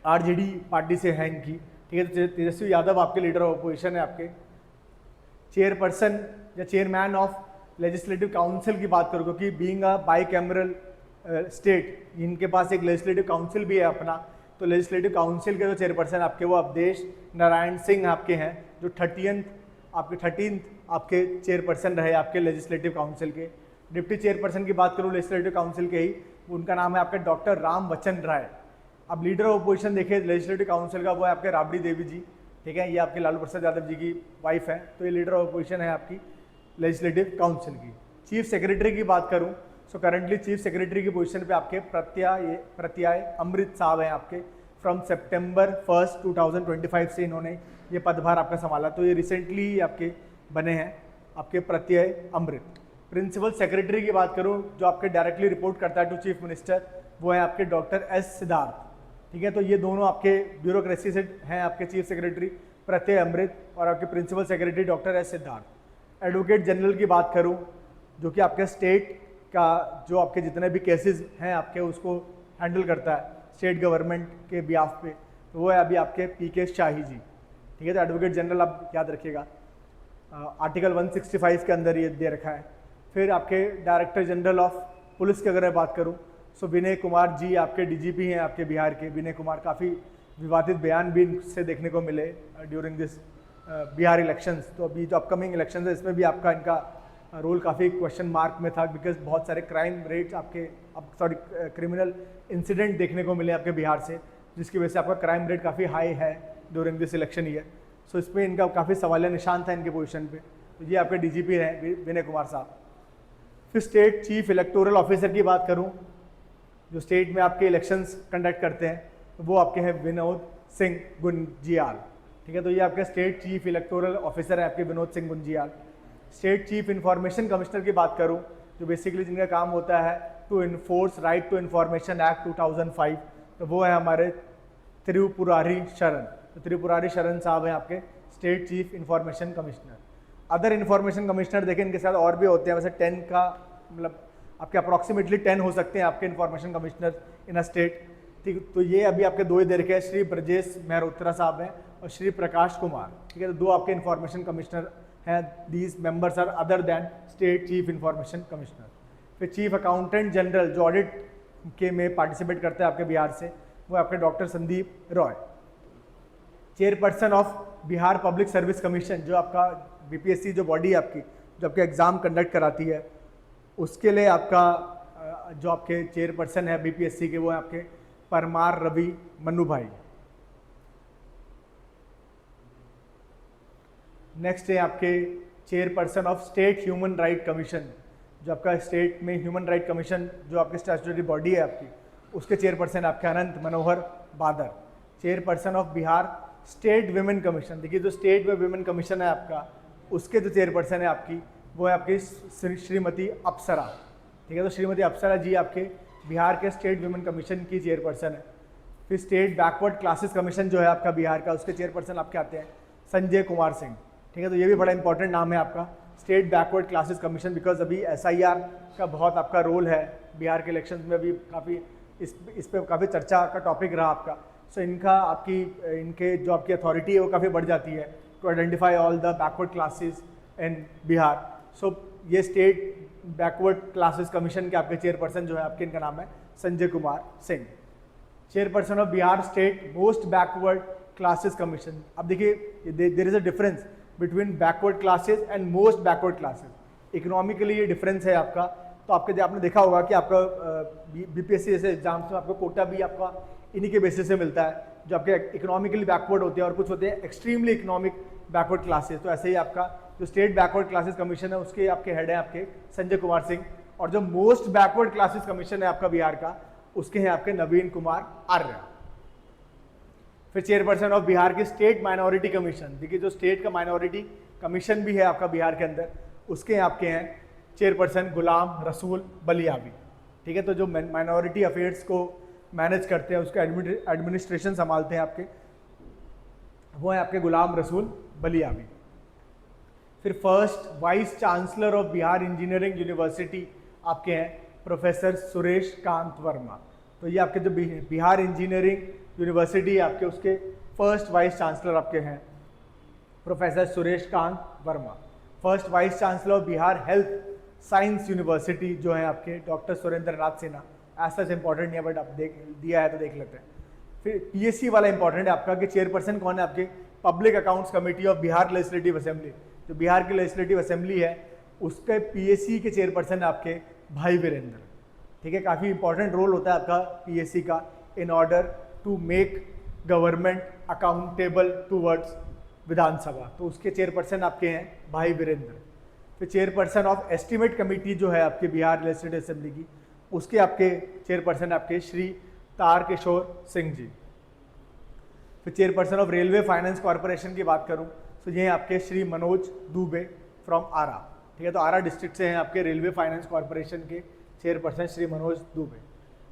A: आरजेडी पार्टी से हैं इनकी। ठीक है, तो तेजस्वी यादव आपके लीडर ऑफ अपोजिशन है आपके। चेयरपर्सन या चेयरमैन ऑफ लेजिस्लेटिव काउंसिल की बात करूँ, क्योंकि being a by cameral state, इनके पास एक लेजिस्लेटिव काउंसिल भी है अपना, तो लेजिस्लेटिव काउंसिल के जो चेयरपर्सन आपके वो अवधेश नारायण सिंह आपके हैं, जो 13th आपके चेयरपर्सन रहे आपके लेजिस्लेटिव काउंसिल के। डिप्टी चेयरपर्सन की बात करूँ लेजिस्लेटिव काउंसिल के ही, उनका नाम है आपका डॉक्टर राम वचन राय। अब लीडर ऑफ अपोजिशन देखें लेजिस्लेटिव काउंसिल का, वो है आपके राबड़ी देवी जी। ठीक है, ये आपके लालू प्रसाद यादव जी की वाइफ है, तो ये लीडर ऑफ अपोजिशन है आपकी लेजिस्लेटिव काउंसिल की। चीफ सेक्रेटरी की बात करूँ, सो करंटली चीफ सेक्रेटरी की पोजीशन पे आपके प्रत्याय अमृत साहब हैं आपके। फ्रॉम September 1st 2025 से इन्होंने ये पदभार आपका संभाला, तो ये रिसेंटली आपके बने हैं आपके प्रत्यय अमृत। प्रिंसिपल सेक्रेटरी की बात करूँ, जो आपके डायरेक्टली रिपोर्ट करता है टू चीफ मिनिस्टर, वो है आपके डॉक्टर एस सिद्धार्थ। ठीक है, तो ये दोनों आपके ब्यूरोक्रेसी से हैं आपके चीफ सेक्रेटरी प्रत्यय अमृत और आपके principal secretary doctor S Siddharth. Advocate general की बात करूँ, जो कि आपके स्टेट का जो आपके जितने भी केसेस हैं आपके उसको हैंडल करता है स्टेट गवर्नमेंट के बिहाफ पे, तो वो है अभी आपके पीके शाही जी। ठीक है, तो एडवोकेट जनरल आप याद रखिएगा, आर्टिकल 165 के अंदर ये दे रखा है। फिर आपके डायरेक्टर जनरल ऑफ पुलिस की अगर मैं बात करूँ, सो विनय कुमार जी आपके डीजीपी हैं आपके बिहार के। विनय कुमार, काफ़ी विवादित बयान भी इनसे देखने को मिले ड्यूरिंग दिस बिहार इलेक्शंस। तो अभी जो अपकमिंग इलेक्शन है इसमें भी आपका इनका रोल काफ़ी क्वेश्चन मार्क में था, बिकॉज बहुत सारे क्राइम रेट्स क्रिमिनल इंसिडेंट देखने को मिले आपके बिहार से, जिसकी वजह से आपका क्राइम रेट काफ़ी हाई है ड्यूरिंग दिस इलेक्शन ईयर। सो इस पर इनका काफ़ी सवालिया निशान था इनके पोजीशन पे। तो ये आपके डीजीपी हैं विनय कुमार साहब। फिर स्टेट चीफ इलेक्टोरल ऑफिसर की बात करूँ, जो स्टेट में आपके इलेक्शंस कंडक्ट करते हैं, तो वो आपके हैं विनोद सिंह गुंजियाल। ठीक है, तो ये आपके स्टेट चीफ इलेक्टोरल ऑफिसर हैं आपके Vinod Singh Gunjiyal. State chief information commissioner की बात करूं, जो बेसिकली जिनका काम होता है to enforce right to information act 2005, तो वो है हमारे त्रिपुरारी शरण। तो त्रिपुरारी शरण साहब हैं आपके state chief information commissioner. Other information commissioner देखें इनके साथ और भी होते हैं, वैसे 10 का मतलब आपके अप्रॉक्सीमेटली 10 हो सकते हैं आपके information commissioner in a state. ठीक, तो ये अभी आपके दो ही दे रखे हैं, श्री ब्रजेश मेहरोत्रा साहब हैं और श्री प्रकाश कुमार। ठीक है, तो दो आपके इन्फॉर्मेशन कमिश्नर हैं। These members are other than state chief information commissioner. फिर चीफ अकाउंटेंट जनरल जो ऑडिट के में पार्टिसिपेट करते हैं आपके बिहार से, वो आपके doctor Sandeep Roy. Chairperson of Bihar public service commission, जो आपका बीपीएससी जो बॉडी है आपकी, जो आपके एग्ज़ाम कंडक्ट कराती है, उसके लिए आपका जो आपके चेयरपर्सन है बीपीएससी के, वो है आपके परमार रवि मन्नू भाई। नेक्स्ट है आपके chairperson of state human right commission, जो आपका स्टेट में ह्यूमन राइट कमीशन जो आपकी स्टैट्यूटरी बॉडी है आपकी, उसके चेयरपर्सन आपके अनंत मनोहर बादर। Chairperson of Bihar state women commission, देखिए जो स्टेट में विमेन कमीशन है आपका, उसके जो चेयरपर्सन है आपकी, वो है आपकी श्रीमती अप्सरा। ठीक है, तो श्रीमती अप्सरा जी आपके बिहार के स्टेट विमेन कमीशन की चेयरपर्सन है। फिर स्टेट बैकवर्ड क्लासेस कमीशन जो है आपका बिहार का, उसके चेयरपर्सन आपके आते हैं संजय कुमार सिंह। ठीक है, तो ये भी बड़ा इंपॉर्टेंट नाम है आपका state backward classes commission, because अभी SIR का बहुत आपका रोल है बिहार के इलेक्शन में, अभी काफ़ी इस पर काफ़ी चर्चा का टॉपिक रहा आपका। सो इनके जो आपकी अथॉरिटी है वो काफ़ी बढ़ जाती है to identify all the backward classes in Bihar. So ये स्टेट बैकवर्ड क्लासेस कमीशन के आपके चेयरपर्सन जो है आपके, इनका नाम है Sanjay Kumar Singh. Chairperson of Bihar state most backward classes commission. अब देखिए there is a difference between backward classes and most backward classes. Economically ये डिफरेंस है आपका। तो आपने देखा होगा कि आपका बीपीएससी जैसे एग्जाम्स में आपका कोटा भी आपका इन्हीं के बेसिस से मिलता है, जो आपके इकोनॉमिकली बैकवर्ड होते हैं और कुछ होते हैं एक्सट्रीमली इकोनॉमिक बैकवर्ड क्लासेस। तो ऐसे ही आपका जो स्टेट बैकवर्ड क्लासेस कमीशन है उसके आपके हेड हैं आपके संजय कुमार सिंह, और जो मोस्ट बैकवर्ड क्लासेस कमीशन है आपका बिहार का, उसके हैं आपके नवीन कुमार आर्य। फिर चेयरपर्सन ऑफ बिहार की स्टेट माइनॉरिटी कमीशन, देखिए जो स्टेट का माइनॉरिटी कमीशन भी है आपका बिहार के अंदर, उसके आपके हैं चेयरपर्सन गुलाम रसूल बलियावी। ठीक है, तो जो माइनॉरिटी अफेयर्स को मैनेज करते हैं, उसका एडमिनिस्ट्रेशन संभालते हैं आपके, वो है आपके गुलाम रसूल बलियावी। फिर first vice chancellor of Bihar engineering university आपके हैं प्रोफेसर सुरेश कांत वर्मा। तो ये आपके जो बिहार इंजीनियरिंग यूनिवर्सिटी है आपके, उसके फर्स्ट वाइस चांसलर आपके हैं professor Suresh Kant Verma. First vice chancellor of Bihar health science university जो है आपके डॉक्टर सुरेंद्र नाथ सिन्हा। ऐसा इंपॉर्टेंट नहीं है बट आप दिया है तो देख लेते हैं। फिर पीएससी वाला इंपॉर्टेंट है आपका कि चेयरपर्सन कौन है आपके public accounts committee of Bihar legislative assembly. जो बिहार की लेजिस्लेटिव असेंबली है उसके पीएससी के चेयरपर्सन है आपके भाई वीरेंद्र। ठीक है, काफ़ी इंपॉर्टेंट रोल होता है आपका पीएससी का in order to make government accountable towards Vidhansabha. तो उसके चेयरपर्सन आपके हैं भाई वीरेंद्र। फिर चेयरपर्सन ऑफ एस्टीमेट कमेटी जो है आपके बिहार लेजिस्लेटिव असेंबली की, उसके आपके चेयरपर्सन आपके श्री तारकिशोर सिंह जी। फिर chairperson of railway finance corporation की बात करूं तो ये हैं आपके श्री मनोज दुबे फ्रॉम आरा। ठीक है, तो आरा डिस्ट्रिक्ट से हैं आपके रेलवे फाइनेंस कॉर्पोरेशन के चेयरपर्सन श्री मनोज दुबे।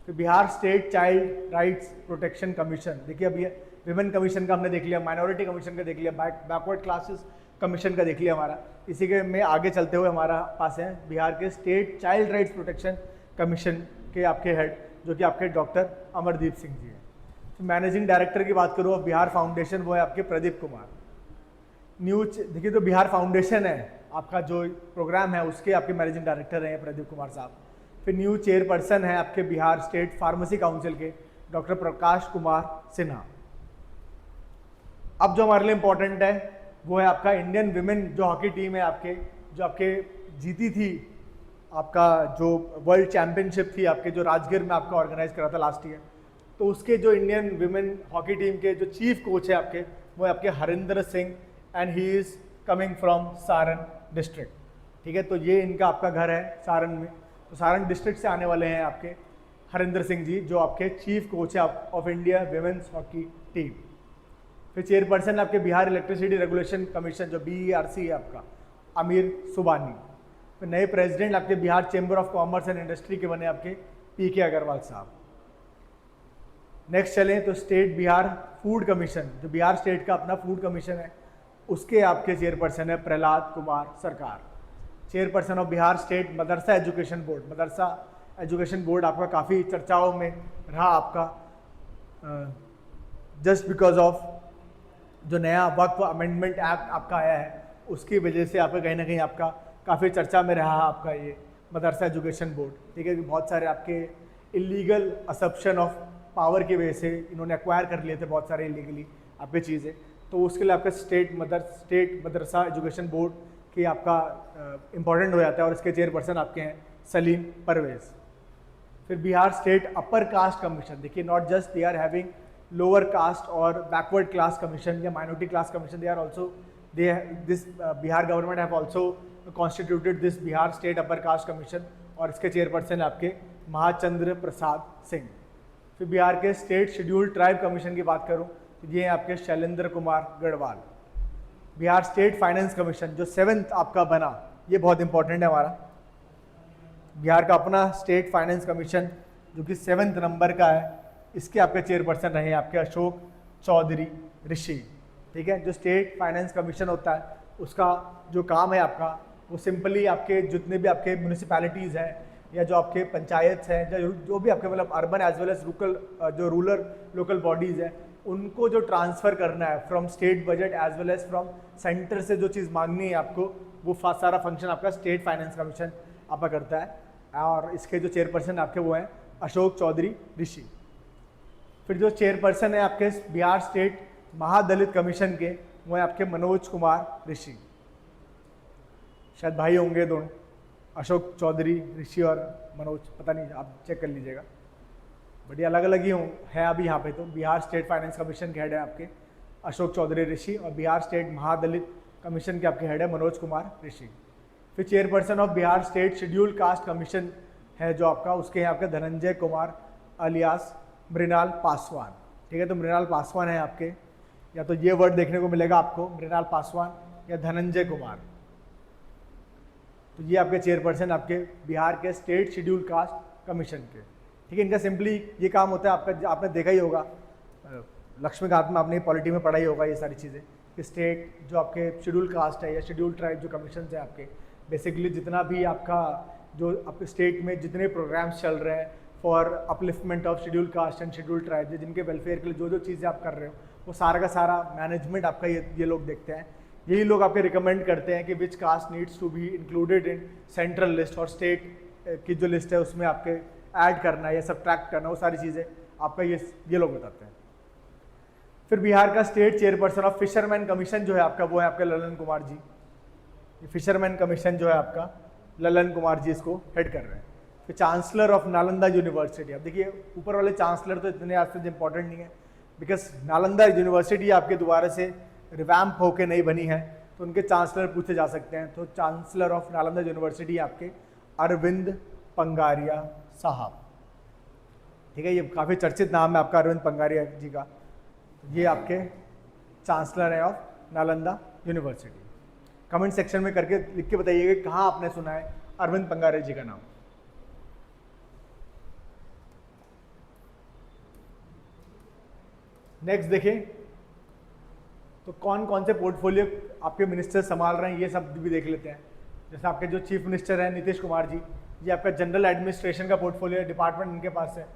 A: फिर Bihar state child rights protection commission, देखिए अभी विमेन कमीशन का हमने देख लिया, माइनॉरिटी कमीशन का देख लिया, बैकवर्ड क्लासेस कमीशन का देख लिया हमारा। इसी के में आगे चलते हुए हमारा पास है बिहार के state child rights protection commission के आपके हेड जो कि आपके डॉक्टर अमरदीप सिंह जी हैं। तो मैनेजिंग डायरेक्टर की बात करूँ बिहार फाउंडेशन, वो है आपके प्रदीप कुमार। देखिए तो बिहार फाउंडेशन है आपका जो प्रोग्राम है उसके आपके मैनेजिंग डायरेक्टर हैं प्रदीप कुमार साहब। फिर न्यू चेयरपर्सन है आपके बिहार स्टेट फार्मेसी काउंसिल के डॉक्टर प्रकाश कुमार सिन्हा। अब जो हमारे लिए इंपॉर्टेंट है वो है आपका इंडियन विमेन जो हॉकी टीम है आपके, जो आपके जीती थी आपका जो वर्ल्ड चैंपियनशिप थी आपके, जो राजगीर में आपका ऑर्गेनाइज करा था लास्ट ईयर। तो उसके जो इंडियन विमेन हॉकी टीम के जो चीफ कोच है आपके, वो है आपके Harinder Singh and he is coming from Saran district. ठीक है, तो ये इनका आपका घर है सारण में। तो सारण डिस्ट्रिक्ट से आने वाले हैं आपके हरिंदर सिंह जी जो आपके चीफ कोच है of India women's hockey team. फिर चेयरपर्सन आपके बिहार इलेक्ट्रिसिटी रेगुलेशन कमीशन जो BERC है आपका आमिर सुबानी। फिर नए प्रेसिडेंट आपके Bihar chamber of commerce and industry के बने आपके PK अग्रवाल साहब। नेक्स्ट चलें तो स्टेट बिहार फूड कमीशन, जो बिहार स्टेट का अपना फूड कमीशन है, उसके आपके चेयरपर्सन है प्रहलाद कुमार सरकार। Chairperson of Bihar state Madrasa education board, Madrasa education board आपका काफ़ी चर्चाओं में रहा आपका जस्ट बिकॉज ऑफ जो नया वक्फ अमेंडमेंट एक्ट आपका आया है उसकी वजह से आपका कहीं ना कहीं आपका काफ़ी चर्चा में रहा आपका ये मदरसा एजुकेशन बोर्ड। ठीक है, बहुत सारे आपके इलीगल असप्शन ऑफ पावर की वजह से इन्होंने एक्वायर कर लिए थे बहुत सारे इलीगली आपके चीज़ें। तो उसके लिए आपका स्टेट मदरसा एजुकेशन बोर्ड की आपका इम्पॉर्टेंट हो जाता है और इसके चेयरपर्सन आपके हैं सलीम परवेज़। फिर Bihar state upper caste commission, देखिए not just they are having lower caste और बैकवर्ड क्लास कमीशन या minority class commission, they are also this Bihar government have also constituted this Bihar state upper caste commission और इसके chairperson आपके महाचंद्र प्रसाद सिंह। फिर बिहार के state scheduled tribe commission की बात करूं तो ये हैं आपके Shailendra Kumar Garhwal. Bihar state finance commission जो 7th आपका बना, ये बहुत इंपॉर्टेंट है हमारा। बिहार का अपना स्टेट फाइनेंस कमीशन जो कि 7th नंबर का है, इसके आपके चेयरपर्सन रहे आपके अशोक चौधरी ऋषि। ठीक है, जो स्टेट फाइनेंस कमीशन होता है उसका जो काम है आपका वो सिंपली आपके जितने भी आपके म्यूनिसिपैलिटीज़ हैं या जो आपके पंचायत हैं जो भी आपके मतलब अर्बन एज वेल एज जो रूरल लोकल बॉडीज़ हैं उनको जो ट्रांसफ़र करना है from state budget as well as from centre से जो चीज़ मांगनी है आपको वो सारा फंक्शन आपका स्टेट फाइनेंस कमीशन आपका करता है। और इसके जो चेयरपर्सन आपके वो हैं अशोक चौधरी ऋषि। फिर जो चेयरपर्सन है आपके बिहार स्टेट महादलित कमीशन के, वो है आपके मनोज कुमार ऋषि, शायद भाई होंगे दोनों, अशोक चौधरी ऋषि और मनोज, पता नहीं, आप चेक कर लीजिएगा, बट ये अलग अलग ही है अभी यहाँ पे। तो बिहार स्टेट फाइनेंस कमीशन के हेड है आपके अशोक चौधरी ऋषि, और बिहार स्टेट महादलित कमीशन के आपके हेड है मनोज कुमार ऋषि। फिर chairperson of Bihar state scheduled caste commission है जो आपका, उसके हैं आपके धनंजय कुमार अलियास मृणाल पासवान। ठीक है, तो मृणाल पासवान है आपके, या तो ये वर्ड देखने को मिलेगा आपको मृणाल पासवान या धनंजय कुमार। तो ये आपके चेयरपर्सन आपके बिहार के स्टेट शेड्यूल कास्ट कमीशन के। ठीक है, इनका सिंपली ये काम होता है आपका, आपने देखा ही होगा लक्ष्मीकांत में, आपने पॉलिटी में पढ़ा ही होगा ये सारी चीज़ें कि स्टेट जो आपके शेड्यूल कास्ट है या शेड्यूल ट्राइब जो कमीशन है आपके, बेसिकली जितना भी आपका जो आपके स्टेट में जितने प्रोग्राम्स चल रहे हैं for upliftment of schedule caste and schedule tribe, जिनके वेलफेयर के लिए जो जो चीज़ें आप कर रहे हो, वो सारा का सारा मैनेजमेंट आपका ये लोग देखते हैं। यही लोग आपके रिकमेंड करते हैं कि which caste needs to be included in central list, और स्टेट की जो लिस्ट है उसमें आपके ऐड करना या सब्ट्रैक्ट करना, वो सारी चीज़ें आपका ये लोग बताते हैं। फिर बिहार का state chairperson of fisherman commission जो है आपका, वो है आपके ललन कुमार जी। ये फिशरमैन कमीशन जो है आपका ललन कुमार जी इसको हेड कर रहे हैं। फिर चांसलर ऑफ नालंदा यूनिवर्सिटी, अब देखिए ऊपर वाले चांसलर तो इतने आज से इंपॉर्टेंट नहीं है, बिकॉज नालंदा यूनिवर्सिटी आपके दोबारा से रिवैम्प होके नहीं बनी है, तो उनके चांसलर पूछे जा सकते हैं। तो चांसलर ऑफ नालंदा यूनिवर्सिटी आपके अरविंद पंगारिया साहब। ठीक है, ये काफ़ी चर्चित नाम है आपका अरविंद पंगारिया जी का। ये आपके चांसलर है of Nalanda university. Comment section में करके लिख के बताइएगा कहाँ आपने सुना है अरविंद पंगारिया जी का नाम। नेक्स्ट देखिए, तो कौन कौन से पोर्टफोलियो आपके मिनिस्टर संभाल रहे हैं ये सब भी देख लेते हैं। जैसे आपके जो चीफ मिनिस्टर हैं नीतीश कुमार जी, ये आपका जनरल एडमिनिस्ट्रेशन का पोर्टफोलियो डिपार्टमेंट इनके पास है,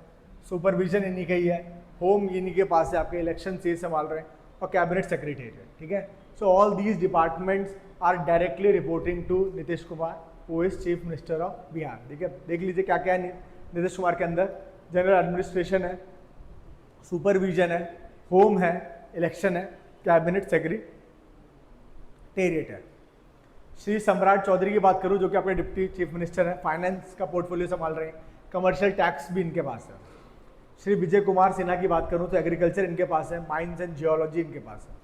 A: सुपरविजन इन्हीं का ही है, होम इन्हीं के पास है, आपके इलेक्शन से संभाल रहे हैं, और कैबिनेट सेक्रेटरी है। ठीक है, so all these departments are directly reporting to Nitish Kumar who is chief minister of Bihar. ठीक है, देख लीजिए क्या क्या है नीतीश कुमार के अंदर। जनरल एडमिनिस्ट्रेशन है, सुपरविजन है, होम है, इलेक्शन है, कैबिनेट सेक्रेटेरिएट है। श्री सम्राट चौधरी की बात करूं जो कि आपके डिप्टी चीफ मिनिस्टर हैं, फाइनेंस का पोर्टफोलियो संभाल रहे हैं, कमर्शियल टैक्स भी इनके पास है। श्री विजय कुमार सिन्हा की बात करूं तो एग्रीकल्चर इनके पास है, माइंस एंड जियोलॉजी इनके पास है।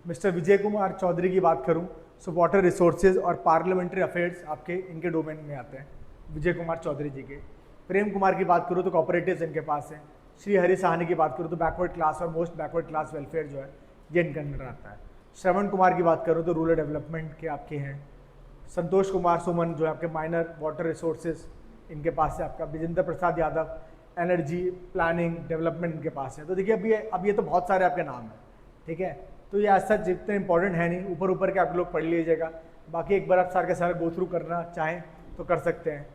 A: मिस्टर विजय कुमार चौधरी की बात करूं तो वाटर रिसोर्सेज और पार्लियामेंट्री अफेयर्स आपके इनके डोमेन में आते हैं, विजय कुमार चौधरी जी के। प्रेम कुमार की बात करूं तो कॉपरेटिव्स इनके पास है। श्री हरि साहनी की बात करूं तो बैकवर्ड क्लास और मोस्ट बैकवर्ड क्लास वेलफेयर जो है ये इनके अंदर आता है। श्रवण कुमार की बात करूं तो रूरल डेवलपमेंट के आपके हैं। संतोष कुमार सुमन जो है आपके माइनर वाटर रिसोर्सेज इनके पास है आपका। Vijendra Prasad Yadav energy planning development इनके पास है। तो देखिए अब ये तो बहुत सारे आपके नाम हैं। ठीक है, तो ये ऐसा जितने इंपॉर्टेंट है नहीं, ऊपर ऊपर के आप लोग पढ़ लीजिएगा, बाकी एक बार आप सारे के सारे गो थ्रू करना चाहें तो कर सकते हैं।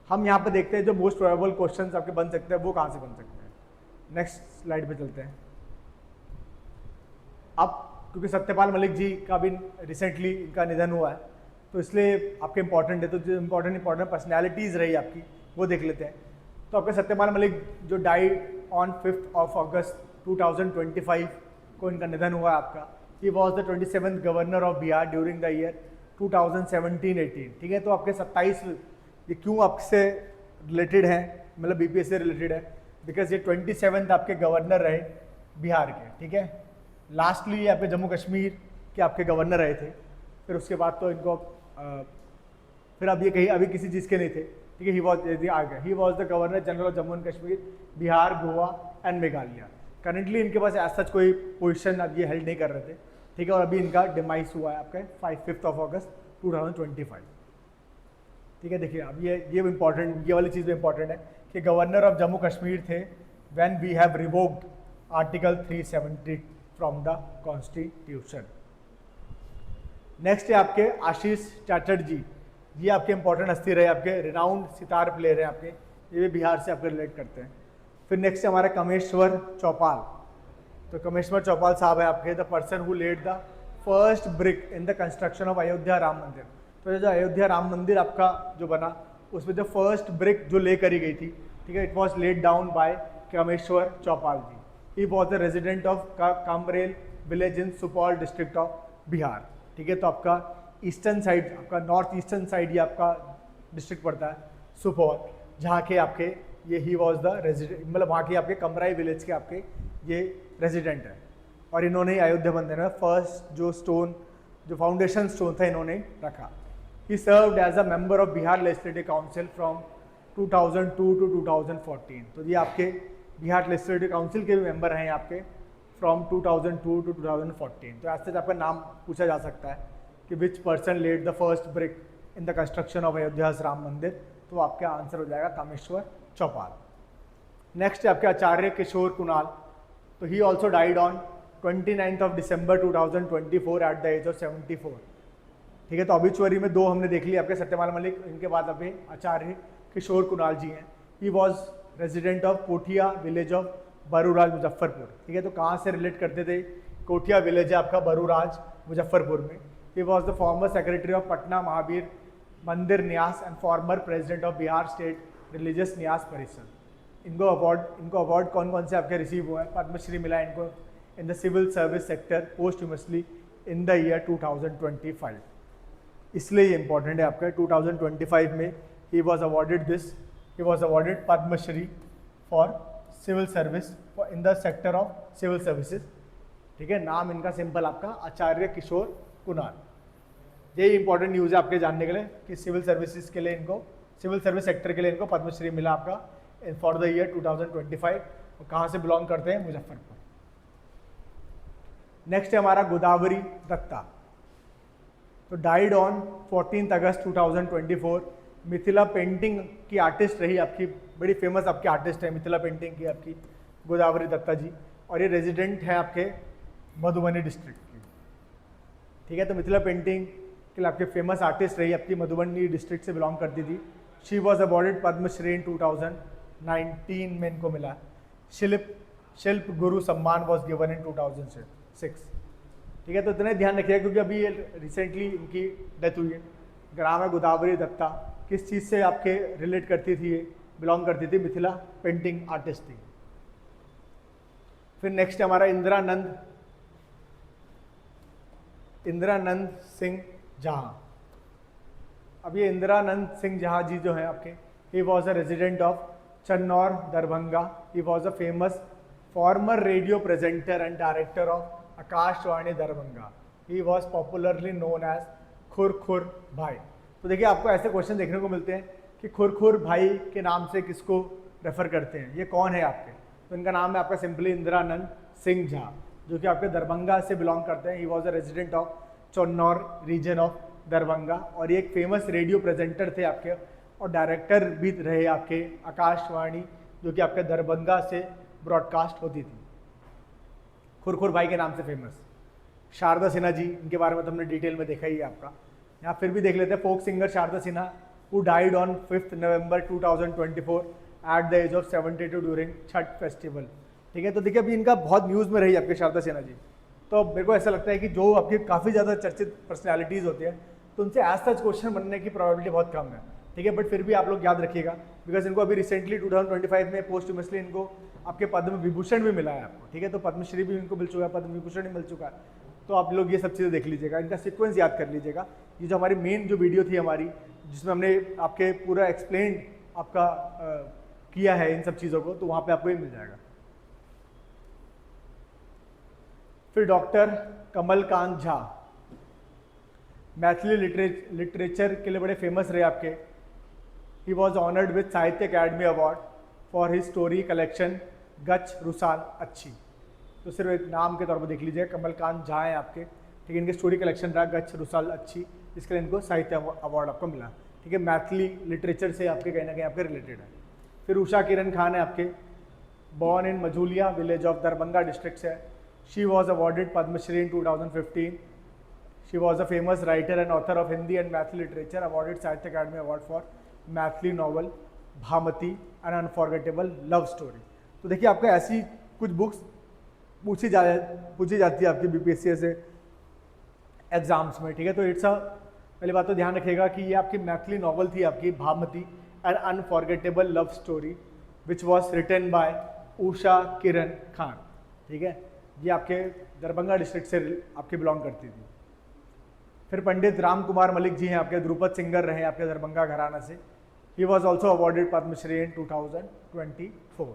A: हम यहाँ पे देखते हैं जो मोस्ट प्रोबेबल क्वेश्चंस आपके बन सकते हैं वो कहाँ से बन सकते हैं। नेक्स्ट स्लाइड पे चलते हैं। अब क्योंकि सत्यपाल मलिक जी का भी रिसेंटली इनका निधन हुआ है तो इसलिए आपके इंपॉर्टेंट है, तो जो इंपॉर्टेंट पर्सनैलिटीज़ रही आपकी वो देख लेते हैं। तो आपके सत्यपाल मलिक जो डाइड ऑन 5 अगस्त 2025 को इनका निधन हुआ है आपका। ही was the 27th governor of Bihar during the year 2017-18। ठीक है, तो आपके 27 ये क्यों आपसे रिलेटेड है, मतलब बीपीएस से रिलेटेड है, बिकॉज ये 27th आपके गवर्नर रहे बिहार के। ठीक है, लास्टली आपके जम्मू कश्मीर के आपके गवर्नर रहे थे, फिर उसके बाद तो इनको फिर अब ये कहीं अभी किसी चीज़ के नहीं थे। ठीक है, ही was the governor general of Jammu and Kashmir, Bihar, Goa and Meghalaya. Currently इनके पास ऐसा सच कोई पोजीशन अब ये हेल्ड नहीं कर रहे थे। ठीक है, और अभी इनका डिमाइस हुआ है आपका 5 अगस्त 2025। ठीक है, देखिए अब ये इंपॉर्टेंट, ये वाली चीज़ भी इंपॉर्टेंट है कि गवर्नर ऑफ जम्मू कश्मीर थे when we have revoked article 370 from the constitution. Next है आपके आशीष चैटर्जी, ये आपके इंपॉर्टेंट हस्ती रहे, आपके रिनाउंड सितार प्लेयर हैं आपके, ये भी बिहार से आपके रिलेट करते हैं। फिर नेक्स्ट है हमारा कमेश्वर चौपाल। तो कमेश्वर चौपाल साहब है आपके the person who laid the first brick in the construction of Ayodhya Ram Mandir. तो जो अयोध्या राम मंदिर आपका जो बना उसमें जो फर्स्ट ब्रिक जो ले करी गई थी, ठीक है, it was laid down by Kameshwar Chaupal ji. He was the resident of Kamrel village in Supaul district of Bihar. ठीक है, तो आपका ईस्टर्न साइड, आपका नॉर्थ ईस्टर्न साइड ये आपका डिस्ट्रिक्ट पड़ता है सुपौल, जहाँ के आपके ये ही वॉज द रेजिडेंट, मतलब वहाँ के आपके कमराई विलेज के आपके ये रेजिडेंट है। और इन्होंने अयोध्या मंदिर में फर्स्ट जो स्टोन, जो फाउंडेशन स्टोन था, इन्होंने रखा। He served as a member of Bihar legislative council from 2002 to 2014। तो ये आपके बिहार लेजिस्लेटिव काउंसिल के भी मेंबर हैं आपके फ्रॉम 2002 टू 2014। तो ऐसे आपका नाम पूछा जा सकता है कि which person laid the first brick in the construction of Ayodhya's Ram Mandir, तो आपका आंसर हो जाएगा कामेश्वर चौपाल। नेक्स्ट है आपके आचार्य किशोर कुणाल। तो he also died on 29 of December 2024 at the age of 74। ठीक है, तो ऑबिचुअरी में दो हमने देख लिया आपके, सत्यपाल मलिक, इनके बाद अभी आचार्य किशोर कुणाल जी हैं। He was resident of Kothia village of Baruraj Muzaffarpur. ठीक है, तो कहाँ से रिलेट करते थे? कोठिया विलेज है आपका बरूराज मुजफ्फरपुर में। He was the former secretary of Patna Mahavir मंदिर न्यास and former president of Bihar state religious न्यास परिषद। इनको अवार्ड कौन कौन से आपके रिसीव हुए हैं? पद्मश्री मिला इनको in the civil service sector posthumously in the year 2025। इसलिए ये इंपॉर्टेंट है आपका। 2025 में he was awarded Padmashri for civil service in the sector of civil services. ठीक है, नाम इनका सिंपल आपका आचार्य किशोर कुणाल। यही इंपॉर्टेंट न्यूज़ है आपके जानने के लिए कि सिविल सर्विसेज के लिए इनको, सिविल सर्विस सेक्टर के लिए इनको पद्मश्री मिला आपका फॉर द ईयर 2025। और कहाँ से बिलोंग करते हैं? मुजफ्फरपुर। नेक्स्ट है हमारा गोदावरी दत्ता। तो died on 14 August 2024। Mithila painting की आर्टिस्ट रही आपकी, बड़ी फेमस आपकी आर्टिस्ट है मिथिला पेंटिंग की आपकी गोदावरी दत्ता जी। और ये रेजिडेंट है आपके मधुबनी डिस्ट्रिक्ट की। ठीक है, तो मिथिला पेंटिंग के लिए आपके फेमस आर्टिस्ट रही आपकी, मधुबनी डिस्ट्रिक्ट से बिलोंग करती थी। शी वॉज अवॉर्डेड पद्मश्री इन 2019 में इनको मिला। शिल्प गुरु सम्मान वॉज गिवन इन 2006। ठीक है, तो इतने ध्यान रखिएगा क्योंकि अभी ये रिसेंटली इनकी डेथ हुई है। ग्राम है गोदावरी दत्ता, किस चीज़ से आपके रिलेट करती थी, ये बिलोंग करती थी, मिथिला पेंटिंग आर्टिस्ट थी। फिर नेक्स्ट हमारा इंदिरानंद सिंह जहाँ। अब ये इंदिरानंद सिंह जहाँ जी जो है आपके, he was a resident of Channaur Darbhanga. He was a famous former radio presenter and director of Akashvani Darbhanga. He was popularly known as Khurkhur Bhai. तो देखिए आपको ऐसे क्वेश्चन देखने को मिलते हैं कि खुरखुर भाई के नाम से किसको रेफर करते हैं, ये कौन है आपके? तो इनका नाम है आपका सिंपली इंदिरानंद सिंह झा, जो कि आपके दरभंगा से बिलोंग करते हैं। He was a resident of Channaur region of Darbhanga. और ये एक फेमस रेडियो प्रेजेंटर थे आपके और डायरेक्टर भी रहे आपके आकाशवाणी, जो कि आपके दरभंगा से ब्रॉडकास्ट होती थी। खुरखुर भाई के नाम से फेमस। शारदा सिन्हा जी, इनके बारे में तो हमने डिटेल में देखा ही है आपका, यहाँ फिर भी देख लेते हैं। Folk singer Sharda Sinha who died on 5 November 2024 at the age of 72 during Chhath festival. ठीक है, तो देखिए अभी इनका बहुत न्यूज़ में रही आपके शारदा सिन्हा जी। तो मेरे को ऐसा लगता है कि जो आपकी काफ़ी ज़्यादा चर्चित पर्सनैलिटीज़ होती है तो उनसे एज सच क्वेश्चन बनने की प्रोबेबिलिटी बहुत कम है। ठीक है, बट फिर भी आप लोग याद रखिएगा बिकॉज इनको अभी रिसेंटली 2025 में पोस्टह्यूमसली इनको आपके पद्म विभूषण भी मिला है आपको। ठीक है, तो पद्मश्री भी इनको मिल चुका है, पद्म विभूषण भी मिल चुका है। तो आप लोग ये सब चीज़ें देख लीजिएगा, इनका सीक्वेंस याद कर लीजिएगा। ये जो हमारी मेन जो वीडियो थी हमारी, जिसमें हमने आपके पूरा एक्सप्लेन आपका किया है इन सब चीज़ों को, तो वहाँ पे आपको ये मिल जाएगा। फिर डॉक्टर कमलकांत झा मैथिली लिटरेचर के लिए बड़े फेमस रहे आपके। ही वॉज ऑनर्ड विद साहित्य academy award for his story collection गच्छ रुसाल अच्छी। तो सिर्फ एक नाम के तौर पर देख लीजिए, कमलकांत झा है आपके। ठीक है, इनके स्टोरी कलेक्शन रहा गच्छ रुसाल अच्छी, इसके लिए इनको साहित्य अवार्ड आपको मिला। ठीक है, मैथिली लिटरेचर से आपके कहीं ना कहीं आपके रिलेटेड है। फिर उषा किरण खान है आपके, born in Majuliya village of Darbhanga district से। She was awarded Padmashri in 2015। She was a famous writer and author of Hindi and Maithili literature, awarded Sahitya Akademi award for Maithili novel Bhamati and unforgettable love story. तो देखिए आपको ऐसी कुछ बुक्स पूछी जाती है आपकी बीपीएससी से एग्जाम्स में। ठीक है, तो इट्स अ पहली बात तो ध्यान रखिएगा कि ये आपकी मैथिली नॉवल थी आपकी Bhamati an unforgettable love story which was written by Usha Kiran Khan, ठीक है। ये आपके दरभंगा डिस्ट्रिक्ट से आपके बिलोंग करती थी। फिर पंडित राम कुमार मलिक जी हैं आपके, ध्रुपद सिंगर रहे आपके दरभंगा घराना से। He was also awarded Padmashri in 2024।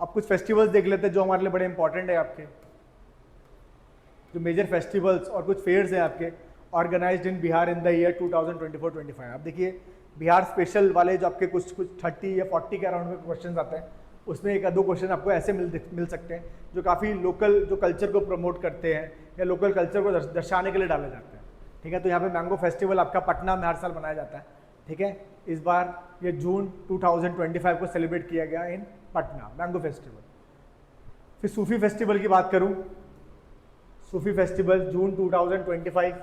A: अब कुछ फेस्टिवल्स देख लेते हैं जो हमारे लिए बड़े इंपॉर्टेंट है आपके, जो मेजर फेस्टिवल्स और कुछ फेयर्स हैं आपके organized in Bihar in the year 2024-25। आप देखिए बिहार स्पेशल वाले जो आपके कुछ 30 या 40 के अराउंड में क्वेश्चन आते हैं, उसमें एक दो क्वेश्चन आपको ऐसे मिल सकते हैं जो काफ़ी लोकल जो कल्चर को प्रमोट करते हैं या लोकल कल्चर को दर्शाने के लिए डाले जाते हैं, ठीक है। तो यहाँ पे मैंगो फेस्टिवल आपका पटना में हर साल मनाया जाता है, ठीक है। इस बार ये जून 2025 को सेलिब्रेट किया गया इन पटना, मैंगो फेस्टिवल। फिर सूफी फेस्टिवल की बात करूँ, सूफी फेस्टिवल जून 2025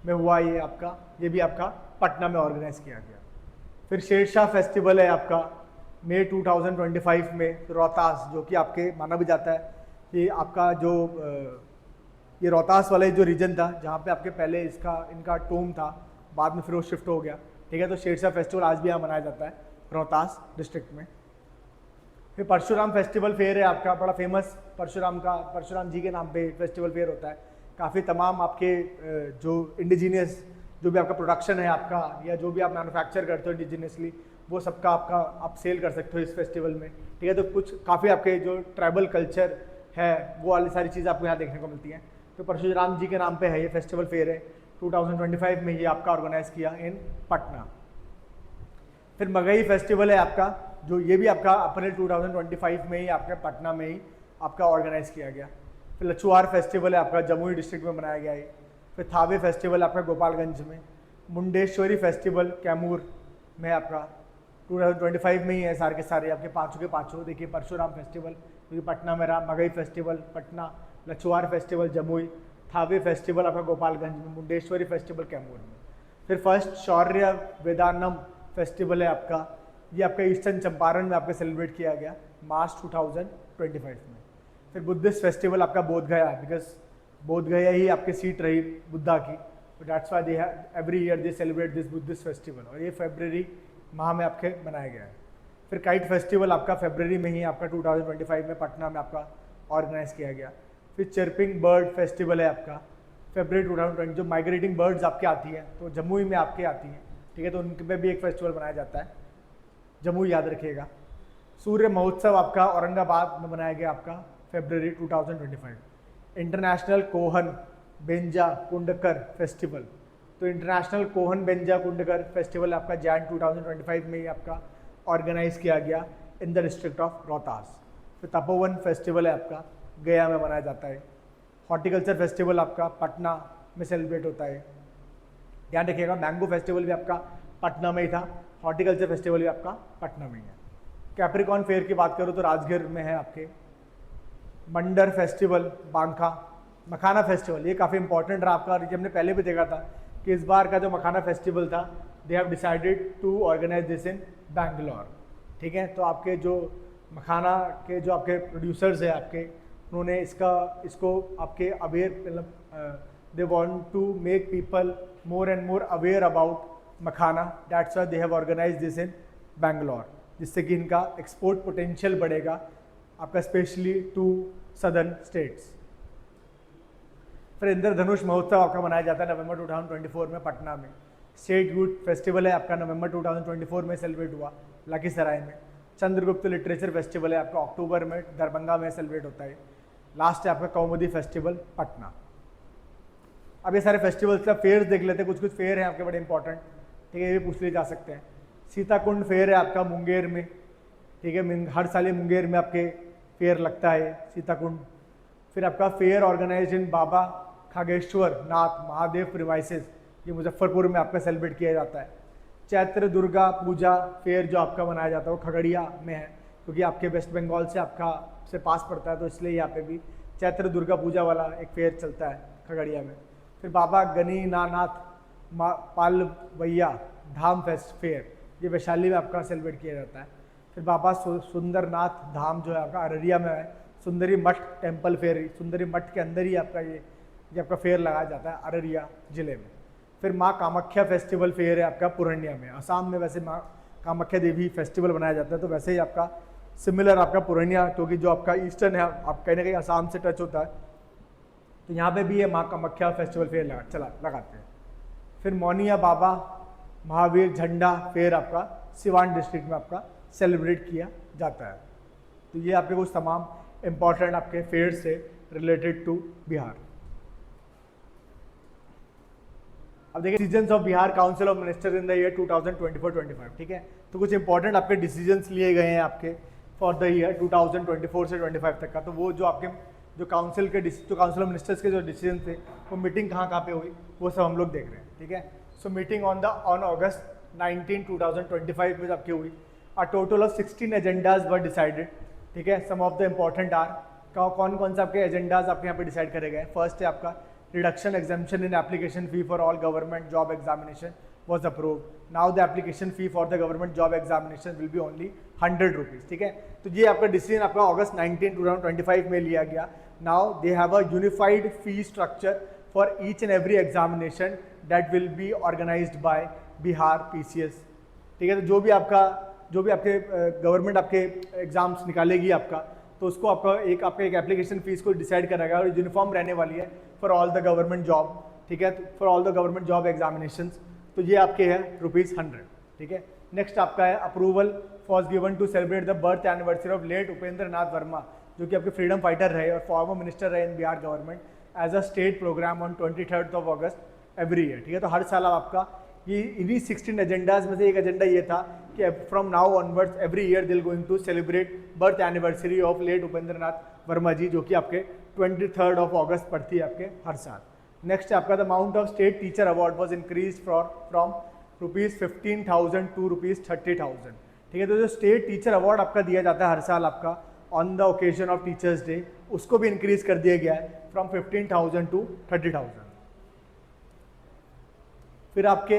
A: में हुआ ये आपका, ये भी आपका पटना में ऑर्गेनाइज किया गया। फिर शेरशाह फेस्टिवल है आपका मई 2025 में रोहतास, जो कि आपके माना भी जाता है कि आपका जो ये रोहतास वाला जो रीजन था जहाँ पे आपके पहले इनका टोम था, बाद में फिर वो शिफ्ट हो गया, ठीक है। तो शेरशाह फेस्टिवल आज भी यहाँ मनाया जाता है रोहतास डिस्ट्रिक्ट में। फिर परशुराम फेस्टिवल फेयर है आपका, बड़ा फेमस परशुराम जी के नाम पे फेस्टिवल फेयर होता है। काफ़ी तमाम आपके जो इंडिजीनियस जो भी आपका प्रोडक्शन है आपका या जो भी आप मैन्युफैक्चर करते हो इंडिजीनियसली, वो सबका आपका आप सेल कर सकते हो इस फेस्टिवल में, ठीक है। तो कुछ काफ़ी आपके जो ट्राइबल कल्चर है वो वाली सारी चीज़ें आपको यहाँ देखने को मिलती हैं। तो परशुराम जी के नाम पे है ये फेस्टिवल फेयर है, 2025 में ये आपका ऑर्गेनाइज किया इन पटना। फिर मगही फेस्टिवल है आपका, जो ये भी आपका अप्रैल 2025 में ही आपके पटना में ही आपका ऑर्गेनाइज किया गया। फिर लछुआर फेस्टिवल है आपका जमुई डिस्ट्रिक्ट में मनाया गया है। फिर थावे फेस्टिवल आपका गोपालगंज में। मुंडेश्वरी फेस्टिवल कैमूर में आपका 2025 में ही है सारे के सारे आपके पाँचों के पाँचों। देखिए परशुराम फेस्टिवल क्योंकि पटना में रहा, Magahi festival Patna, Lachhuar festival Jamui, Thawe festival आपका गोपालगंज में, मुंडेश्वरी फेस्टिवल कैमूर में। फिर फर्स्ट शौर्य वेदानम फेस्टिवल है आपका, ये आपका ईस्टर्न चंपारण में आपका सेलिब्रेट किया गया मार्च 2025 में। फिर बुद्धिस्ट फेस्टिवल आपका बोधगया, बिकॉज बोधगया ही आपकी सीट रही बुद्धा की, तो that's why they every year they celebrate this Buddhist festival, और ये फरवरी माह में आपके मनाया गया है। फिर काइट फेस्टिवल आपका फरवरी में ही आपका 2025 में पटना में आपका ऑर्गेनाइज किया गया। फिर चर्पिंग बर्ड फेस्टिवल है आपका फरवरी 2020, जो माइग्रेटिंग बर्ड्स आपके आती हैं तो जमुई में आपके आती हैं, ठीक है। तो उनके पे भी एक फेस्टिवल बनाया जाता है, जमुई याद रखिएगा। सूर्य महोत्सव आपका औरंगाबाद में मनाया गया आपका फरवरी 2025। इंटरनेशनल कोहन बेंजा कुंडकर फेस्टिवल, तो इंटरनेशनल कोहन बेंजा कुंडकर फेस्टिवल आपका जैन 2025 में ही आपका ऑर्गेनाइज किया गया इन द डिस्ट्रिक्ट ऑफ रोहतास। फिर तपोवन फेस्टिवल है आपका गया में मनाया जाता है। हॉर्टिकल्चर फेस्टिवल आपका पटना में सेलिब्रेट होता है, ध्यान रखिएगा। मैंगो फेस्टिवल भी आपका पटना में ही था, हॉर्टिकल्चर फेस्टिवल भी आपका पटना में ही है। कैप्रिकॉन फेयर की बात करूँ तो राजगीर में है आपके। मंडर फेस्टिवल बांका, मखाना फेस्टिवल ये काफ़ी इंपॉर्टेंट रहा आपका, और ये हमने पहले भी देखा था कि इस बार का जो मखाना फेस्टिवल था they have decided to organize this in Bangalore, ठीक है। तो आपके जो मखाना के जो आपके प्रोड्यूसर्स हैं आपके, उन्होंने इसको आपके अवेयर मतलब they want to make people more and more aware about makhana, that's why they have organize this in Bangalore, जिससे कि इनका एक्सपोर्ट पोटेंशियल बढ़ेगा आपका स्पेशली टू सदर्न स्टेट्स। फिर इंद्रधनुष महोत्सव आपका मनाया जाता है नवंबर 2024 में पटना में। स्टेट यूथ फेस्टिवल है आपका नवंबर 2024 में सेलिब्रेट हुआ लखीसराय में। चंद्रगुप्त लिटरेचर फेस्टिवल है आपका अक्टूबर में दरभंगा में सेलिब्रेट होता है। लास्ट है आपका कौमुदी फेस्टिवल पटना। अब ये सारे फेस्टिवल्स का फेयर देख लेते हैं, कुछ फेयर हैं आपके बड़े इंपॉर्टेंट, ठीक है, ये भी पूछ लिए जा सकते हैं। सीताकुंड फेयर है आपका मुंगेर में, ठीक है, हर साल ये मुंगेर में आपके फेयर लगता है सीताकुंड। फिर आपका फेयर ऑर्गेनाइज इन बाबा खागेश्वर नाथ महादेव प्रिमाइसेस, ये मुजफ्फरपुर में आपका सेलिब्रेट किया जाता है। चैत्र दुर्गा पूजा फेयर जो आपका मनाया जाता है वो खगड़िया में है, क्योंकि आपके वेस्ट बंगाल से आपका से पास पड़ता है, तो इसलिए यहाँ पे भी चैत्र दुर्गा पूजा वाला एक फेयर चलता है खगड़िया में। फिर बाबा गणिनानाथ पालवैया धाम फेस्ट फेयर, ये वैशाली में आपका सेलिब्रेट किया जाता है। फिर बाबा सुंदरनाथ धाम जो है आपका अररिया में है, सुंदरी मठ टेम्पल फेयर, सुंदरी मठ के अंदर ही आपका ये आपका फेयर लगाया जाता है अररिया जिले में। फिर माँ कामाख्या फेस्टिवल फेयर है आपका पूर्णिया में। असम में वैसे माँ कामाख्या देवी फेस्टिवल बनाया जाता है, तो वैसे ही आपका सिमिलर आपका पूर्णिया, क्योंकि जो आपका ईस्टर्न है आप कहीं ना कहीं असम से टच होता है, तो यहाँ पे भी ये माँ कामाख्या फेस्टिवल फेयर लगाते हैं। फिर मोनिया बाबा महावीर झंडा फेयर आपका सिवान डिस्ट्रिक्ट में आपका सेलिब्रेट किया जाता है। तो ये आपके कुछ तमाम इम्पॉर्टेंट आपके फेयर से रिलेटेड टू बिहार। अब देखिए decisions of Bihar council of minister in the year 2024-25, ठीक है। तो कुछ इंपॉर्टेंट आपके डिसीजंस लिए गए हैं आपके फॉर द ईयर 2024 से 25 तक का। तो वो जो आपके जो काउंसिल ऑफ मिनिस्टर्स के जो डिसीजन थे वो मीटिंग कहाँ पे हुई वो सब हम लोग देख रहे हैं, ठीक है। सो मीटिंग ऑन अगस्त 19, 2025 में आपकी हुई। A total of 16 agendas were decided, ठीक है। सम ऑफ द इम्पॉर्टेंट आर, कौन कौन से आपके एजेंडाज आपके यहाँ पे डिसाइड करे गए। फर्स्ट है आपका reduction exemption in application fee for all government job examination was approved. Now the application fee for the government job examination will be only 100 rupees, ठीक है। तो ये आपका डिसीजन आपका अगस्त 19, 2025 में लिया गया। Now they have a unified fee structure for each and every examination that will be organized by Bihar PCS, ठीक है। तो जो भी आपके गवर्नमेंट आपके एग्जाम्स निकालेगी आपका, तो उसको आपका एक एप्लीकेशन फीस को डिसाइड करना है और यूनिफॉर्म रहने वाली है for all the government job, ठीक है, for all the government job examinations. तो ये आपके है ₹100, ठीक है। नेक्स्ट आपका है approval was given to celebrate the birth anniversary of late Upendra Nath Verma, जो कि आपके फ्रीडम फाइटर रहे और फॉर्मर मिनिस्टर रहे in Bihar government, as a state programme on 23 August every year, ठीक है। तो हर साल आपका ये इन्हीं 16 एजेंडाज में से एक एजेंडा ये था कि from now onwards every year they'll going to celebrate birth anniversary of late Upendra Nath Verma ji, जो कि आपके 23 अगस्त पड़ती है आपके हर साल। नेक्स्ट आपका the amount of state teacher award was increase from ₹15,000 to ₹30,000, ठीक है। तो जो स्टेट टीचर अवार्ड आपका दिया जाता है हर साल आपका on the occasion of teachers day, उसको भी इंक्रीज कर दिया गया है फ्रॉम 15,000 to 30,000। फिर आपके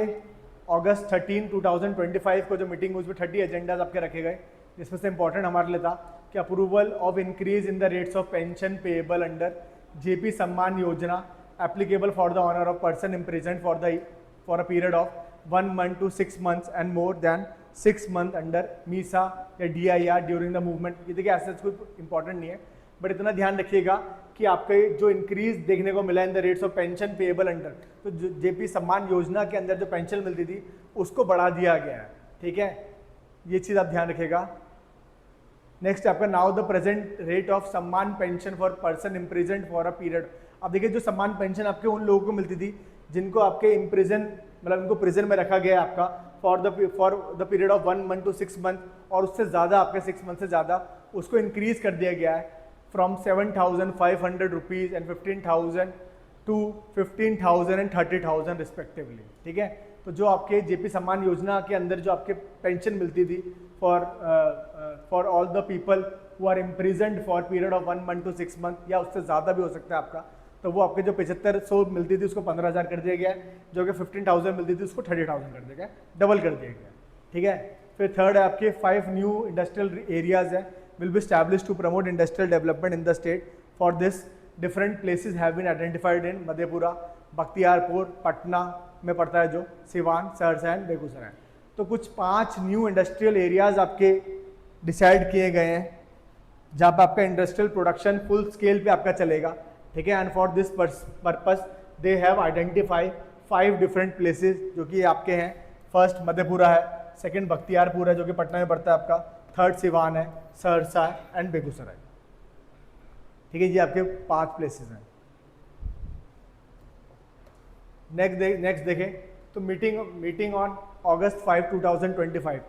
A: अगस्त 13, 2025 को जो मीटिंग हुई उसमें 30 एजेंडाज आपके रखे गए, जिसमें से इंपॉर्टेंट हमारे लिए था कि approval of increase in the rates of pension payable under JP Samman Yojana applicable for the honor of person imprisoned for a period of 1 month to 6 months and more than 6 months under MISA या DIR during the movement। ये देखिए ऐसा कोई important नहीं है, but इतना ध्यान रखिएगा कि आपके जो इंक्रीज देखने को मिला in the rates of pension payable under, तो जेपी सम्मान योजना के अंदर जो पेंशन मिलती थी उसको बढ़ा दिया गया है, ठीक है। ये चीज़ आप ध्यान रखिएगा। नेक्स्ट आपका now the present rate of Samman pension for person imprisoned for a period. अब देखिए जो सम्मान पेंशन आपके उन लोगों को मिलती थी जिनको आपके इम्प्रिजन मतलब उनको प्रिजन में रखा गया आपका for the period of 1 month to 6 months, और उससे ज़्यादा आपके 6 months से ज़्यादा, उसको इंक्रीज कर दिया गया है from 7,500 rupees and 15,000 to 15,000 and 30,000 respectively, ठीक है। तो जो आपके जेपी सम्मान योजना के अंदर जो आपके पेंशन मिलती थी for all the people who are imprisoned for period of 1 month to 6 months या उससे ज़्यादा भी हो सकता है आपका, तो वो आपके जो 7500 मिलती थी उसको 15,000 कर दिया गया है, जो कि 15,000 मिलती थी उसको 30,000 कर दिया गया, डबल कर दिया गया, ठीक है। फिर थर्ड है आपके 5 न्यू इंडस्ट्रियल एरियाज है will be establish to promote industrial development in the state. For this different places have been identified in Madhepura, Bakhtiyarpur, Patna में पड़ता है जो, सिवान, सहरसा एंड बेगूसराय। तो कुछ 5 न्यू इंडस्ट्रियल एरियाज आपके डिसाइड किए गए हैं जहाँ पे आपका इंडस्ट्रियल प्रोडक्शन फुल स्केल पे आपका चलेगा, ठीक है। And for this purpose they have identify 5 different places जो कि आपके हैं। फर्स्ट मधेपुरा है, सेकंड बख्तियारपुर है जो कि पटना में पड़ता है आपका, थर्ड सिवान है, सहरसा एंड बेगूसराय, ठीक है। ये आपके 5 प्लेसेस हैं। नेक्स्ट देखें तो मीटिंग ऑन अगस्त 5, 2025,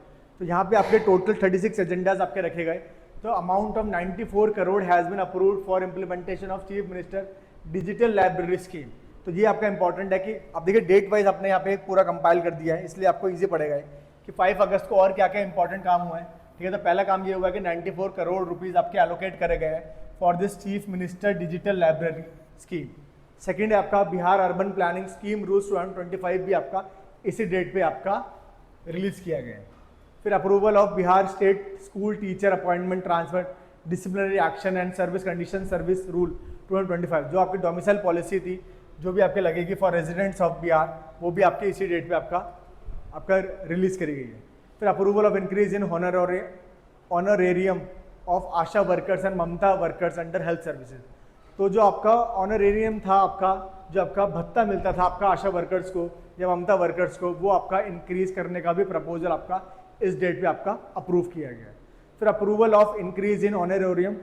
A: तो यहाँ पे आपके टोटल 36 एजेंडाज आपके रखे गए। तो amount of 94 crore has been approved for implementation of chief minister digital library scheme. तो ये आपका इंपॉर्टेंट है कि आप देखिए डेट वाइज आपने यहाँ पे पूरा कंपाइल कर दिया है, इसलिए आपको इजी पड़ेगा कि 5 अगस्त को और क्या क्या इंपॉर्टेंट काम हुआ है, ठीक है। तो पहला काम ये हुआ कि 94 करोड़ रुपीज़ आपके एलोकेट करे गए हैं for this chief minister digital library scheme. Second है आपका Bihar urban planning scheme rules 2025 भी आपका इसी डेट पे आपका रिलीज किया गया है। फिर approval of Bihar state school teacher appointment transfer disciplinary action and service condition service rule 2025, जो आपकी डोमिसाइल पॉलिसी थी जो भी आपके लगेगी फॉर रेजिडेंट्स ऑफ बिहार, वो भी आपके इसी डेट पे आपका रिलीज करी गई है। फिर approval of increase in honorarium of ASHA workers and Mamta workers under health services. तो जो आपका ऑनरेरियम था, आपका जो आपका भत्ता मिलता था आपका आशा वर्कर्स को या ममता वर्कर्स को, वो आपका इंक्रीज करने का भी प्रपोजल आपका इस डेट पे आपका अप्रूव किया गया है। फिर approval of increase in honorarium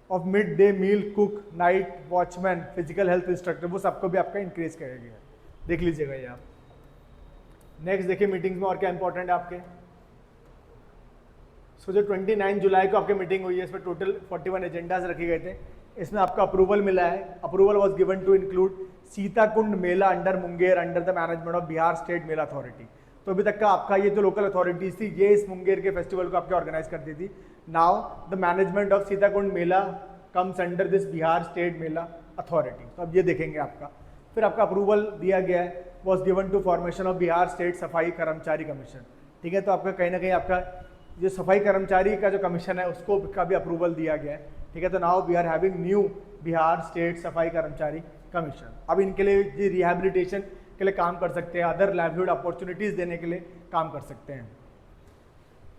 A: of mid day meal cook, night watchman, physical health instructor, वो सबको भी आपका इंक्रीज किया गया है। देख लीजिएगा ये आप। नेक्स्ट देखिए मीटिंग्स में और क्या इंपॉर्टेंट है आपके। सो जो 29 जुलाई को आपकी मीटिंग हुई है, इसमें टोटल 41 एजेंडाज रखे गए थे। इसमें आपका अप्रूवल मिला है। Approval was given to include Sitakund Mela under Munger under the management of Bihar state Mela authority. तो अभी तक का आपका ये जो लोकल अथॉरिटीज थी, ये इस मुंगेर के फेस्टिवल को आपके ऑर्गेनाइज करती थी। Now the management of Sitakund Mela comes under this Bihar state Mela authority. तो अब ये देखेंगे आपका। फिर आपका अप्रूवल दिया गया है, was given to formation of Bihar state Safai Karmachari commission. ठीक है, तो आपका कहीं ना कहीं आपका जो सफाई कर्मचारी का जो कमीशन है उसको का भी अप्रूवल दिया गया है। ठीक है, तो now we are having new Bihar state Safai Karmachari commission. अब इनके लिए ये रिहैबिलिटेशन के लिए काम कर सकते हैं, अदर लाइवलीहुड अपॉर्चुनिटीज देने के लिए काम कर सकते हैं।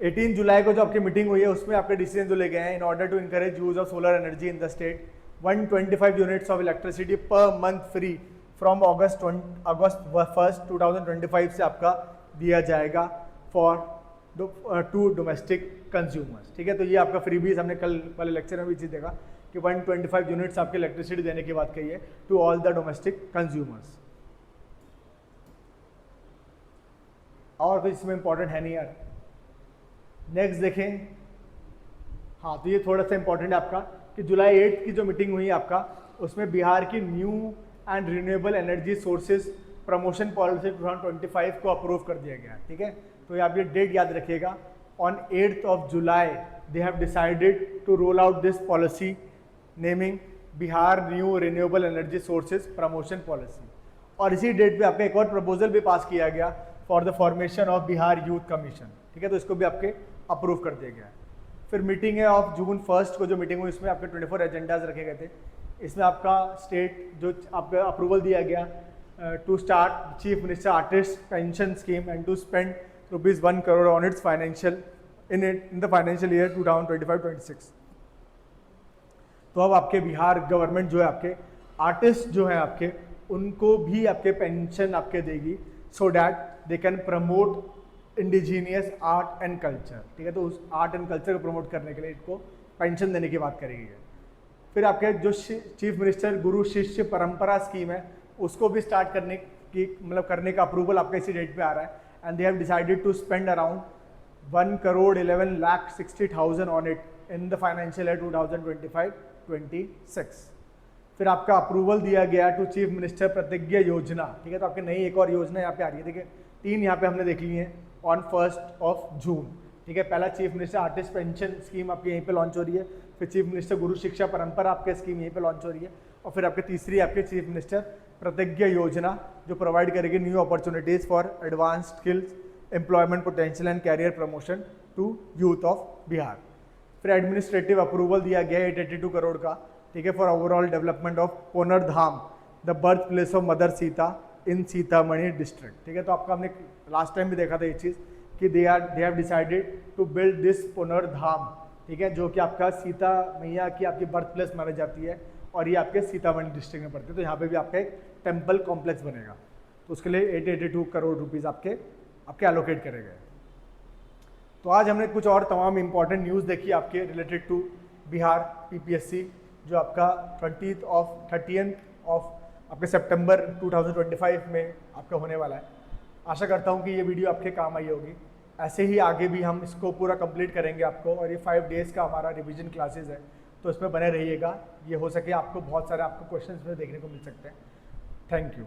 A: 18 जुलाई को जो आपकी मीटिंग हुई है, उसमें आपके डिसीजन जो ले गए हैं, in order to encourage use of solar energy in the state, 125 units of electricity per month free from August 1, 2025 से आपका दिया जाएगा फॉर टू डोमेस्टिक कंज्यूमर्स। ठीक है, तो ये आपका फ्री बीज हमने कल वाले लेक्चर में भी चीज़ देखा कि 125 यूनिट्स आपके इलेक्ट्रिसिटी देने की बात कही है to all the domestic consumers. और कुछ इसमें इंपॉर्टेंट है नहीं यार। नेक्स्ट देखें, हाँ तो ये थोड़ा सा इंपॉर्टेंट है आपका कि जुलाई 8 की जो मीटिंग हुई आपका, उसमें बिहार की new and renewable energy sources promotion policy 2025 को अप्रूव कर दिया गया। ठीक है, तो आप ये डेट याद रखिएगा। On 8th of July they have decided to roll out this policy naming Bihar new renewable energy sources promotion policy. और इसी डेट पे आपका एक और प्रपोजल भी पास किया गया for the formation of Bihar youth commission. ठीक है, तो इसको भी आपके अप्रूव कर दिया गया। फिर मीटिंग है ऑफ जून 1 को जो मीटिंग हुई, इसमें आपके 24 एजेंडाज रखे गए थे। इसमें आपका स्टेट जो आपका अप्रूवल दिया गया to start chief minister artist pension scheme and to spend ₹1 crore on its financial in the financial year 2025-26। तो अब आपके बिहार गवर्नमेंट जो है आपके आर्टिस्ट जो है आपके, उनको भी आपके पेंशन आपके देगी so that they can promote indigenous art and culture. ठीक है, तो उस आर्ट एंड कल्चर को प्रमोट करने के लिए इनको पेंशन देने की बात करी गई है। फिर आपके जो चीफ मिनिस्टर गुरु शिष्य परंपरा स्कीम है, उसको भी स्टार्ट करने की करने का अप्रूवल आपका इसी डेट पे आ रहा है। And they have decided to spend around 1,11,60,000 on it in the financial year 2025-26। फिर आपका अप्रूवल दिया गया टू चीफ मिनिस्टर प्रतिज्ञा योजना। ठीक है, तो आपकी नई एक और योजना यहाँ पे आ रही है। देखिए 3 यहाँ पे हमने देख ली हैं ऑन 1 जून। ठीक है, पहला chief minister artist pension scheme आपकी यहीं पे लॉन्च हो रही है। फिर चीफ मिनिस्टर गुरु शिक्षा परंपरा आपके स्कीम यहीं पे लॉन्च हो रही है। और फिर आपके तीसरी आपके चीफ मिनिस्टर प्रतिज्ञा योजना जो प्रोवाइड करेगी new opportunities for advanced skills, employment potential and career promotion to youth of Bihar. फिर एडमिनिस्ट्रेटिव अप्रूवल दिया गया 882 करोड़ का। ठीक है, for overall development of Punauradham the birth place of mother Sita in Sitamarhi district. ठीक है, तो आपका हमने लास्ट टाइम भी देखा था ये चीज़ कि they have decided to build this Punauradham. ठीक है, जो कि आपका सीता मैया की आपकी बर्थ प्लेस मानी जाती है और ये आपके सीतामढ़ी डिस्ट्रिक्ट में पड़ते हैं। तो यहाँ पे भी आपका एक टेम्पल कॉम्प्लेक्स बनेगा, तो उसके लिए 882 करोड़ रुपीज़ आपके एलोकेट करे गए। तो आज हमने कुछ और तमाम इंपॉर्टेंट न्यूज़ देखी आपके रिलेटेड टू बिहार पीपीएससी, जो आपका 30th ऑफ आपके सितंबर 2025 में आपका होने वाला है। आशा करता हूँ कि ये वीडियो आपके काम आई होगी। ऐसे ही आगे भी हम इसको पूरा कंप्लीट करेंगे आपको, और ये 5 डेज़ का हमारा रिवीजन क्लासेस है, तो इसमें बने रहिएगा। ये हो सके आपको बहुत सारे आपको क्वेश्चंस में देखने को मिल सकते हैं। Thank you.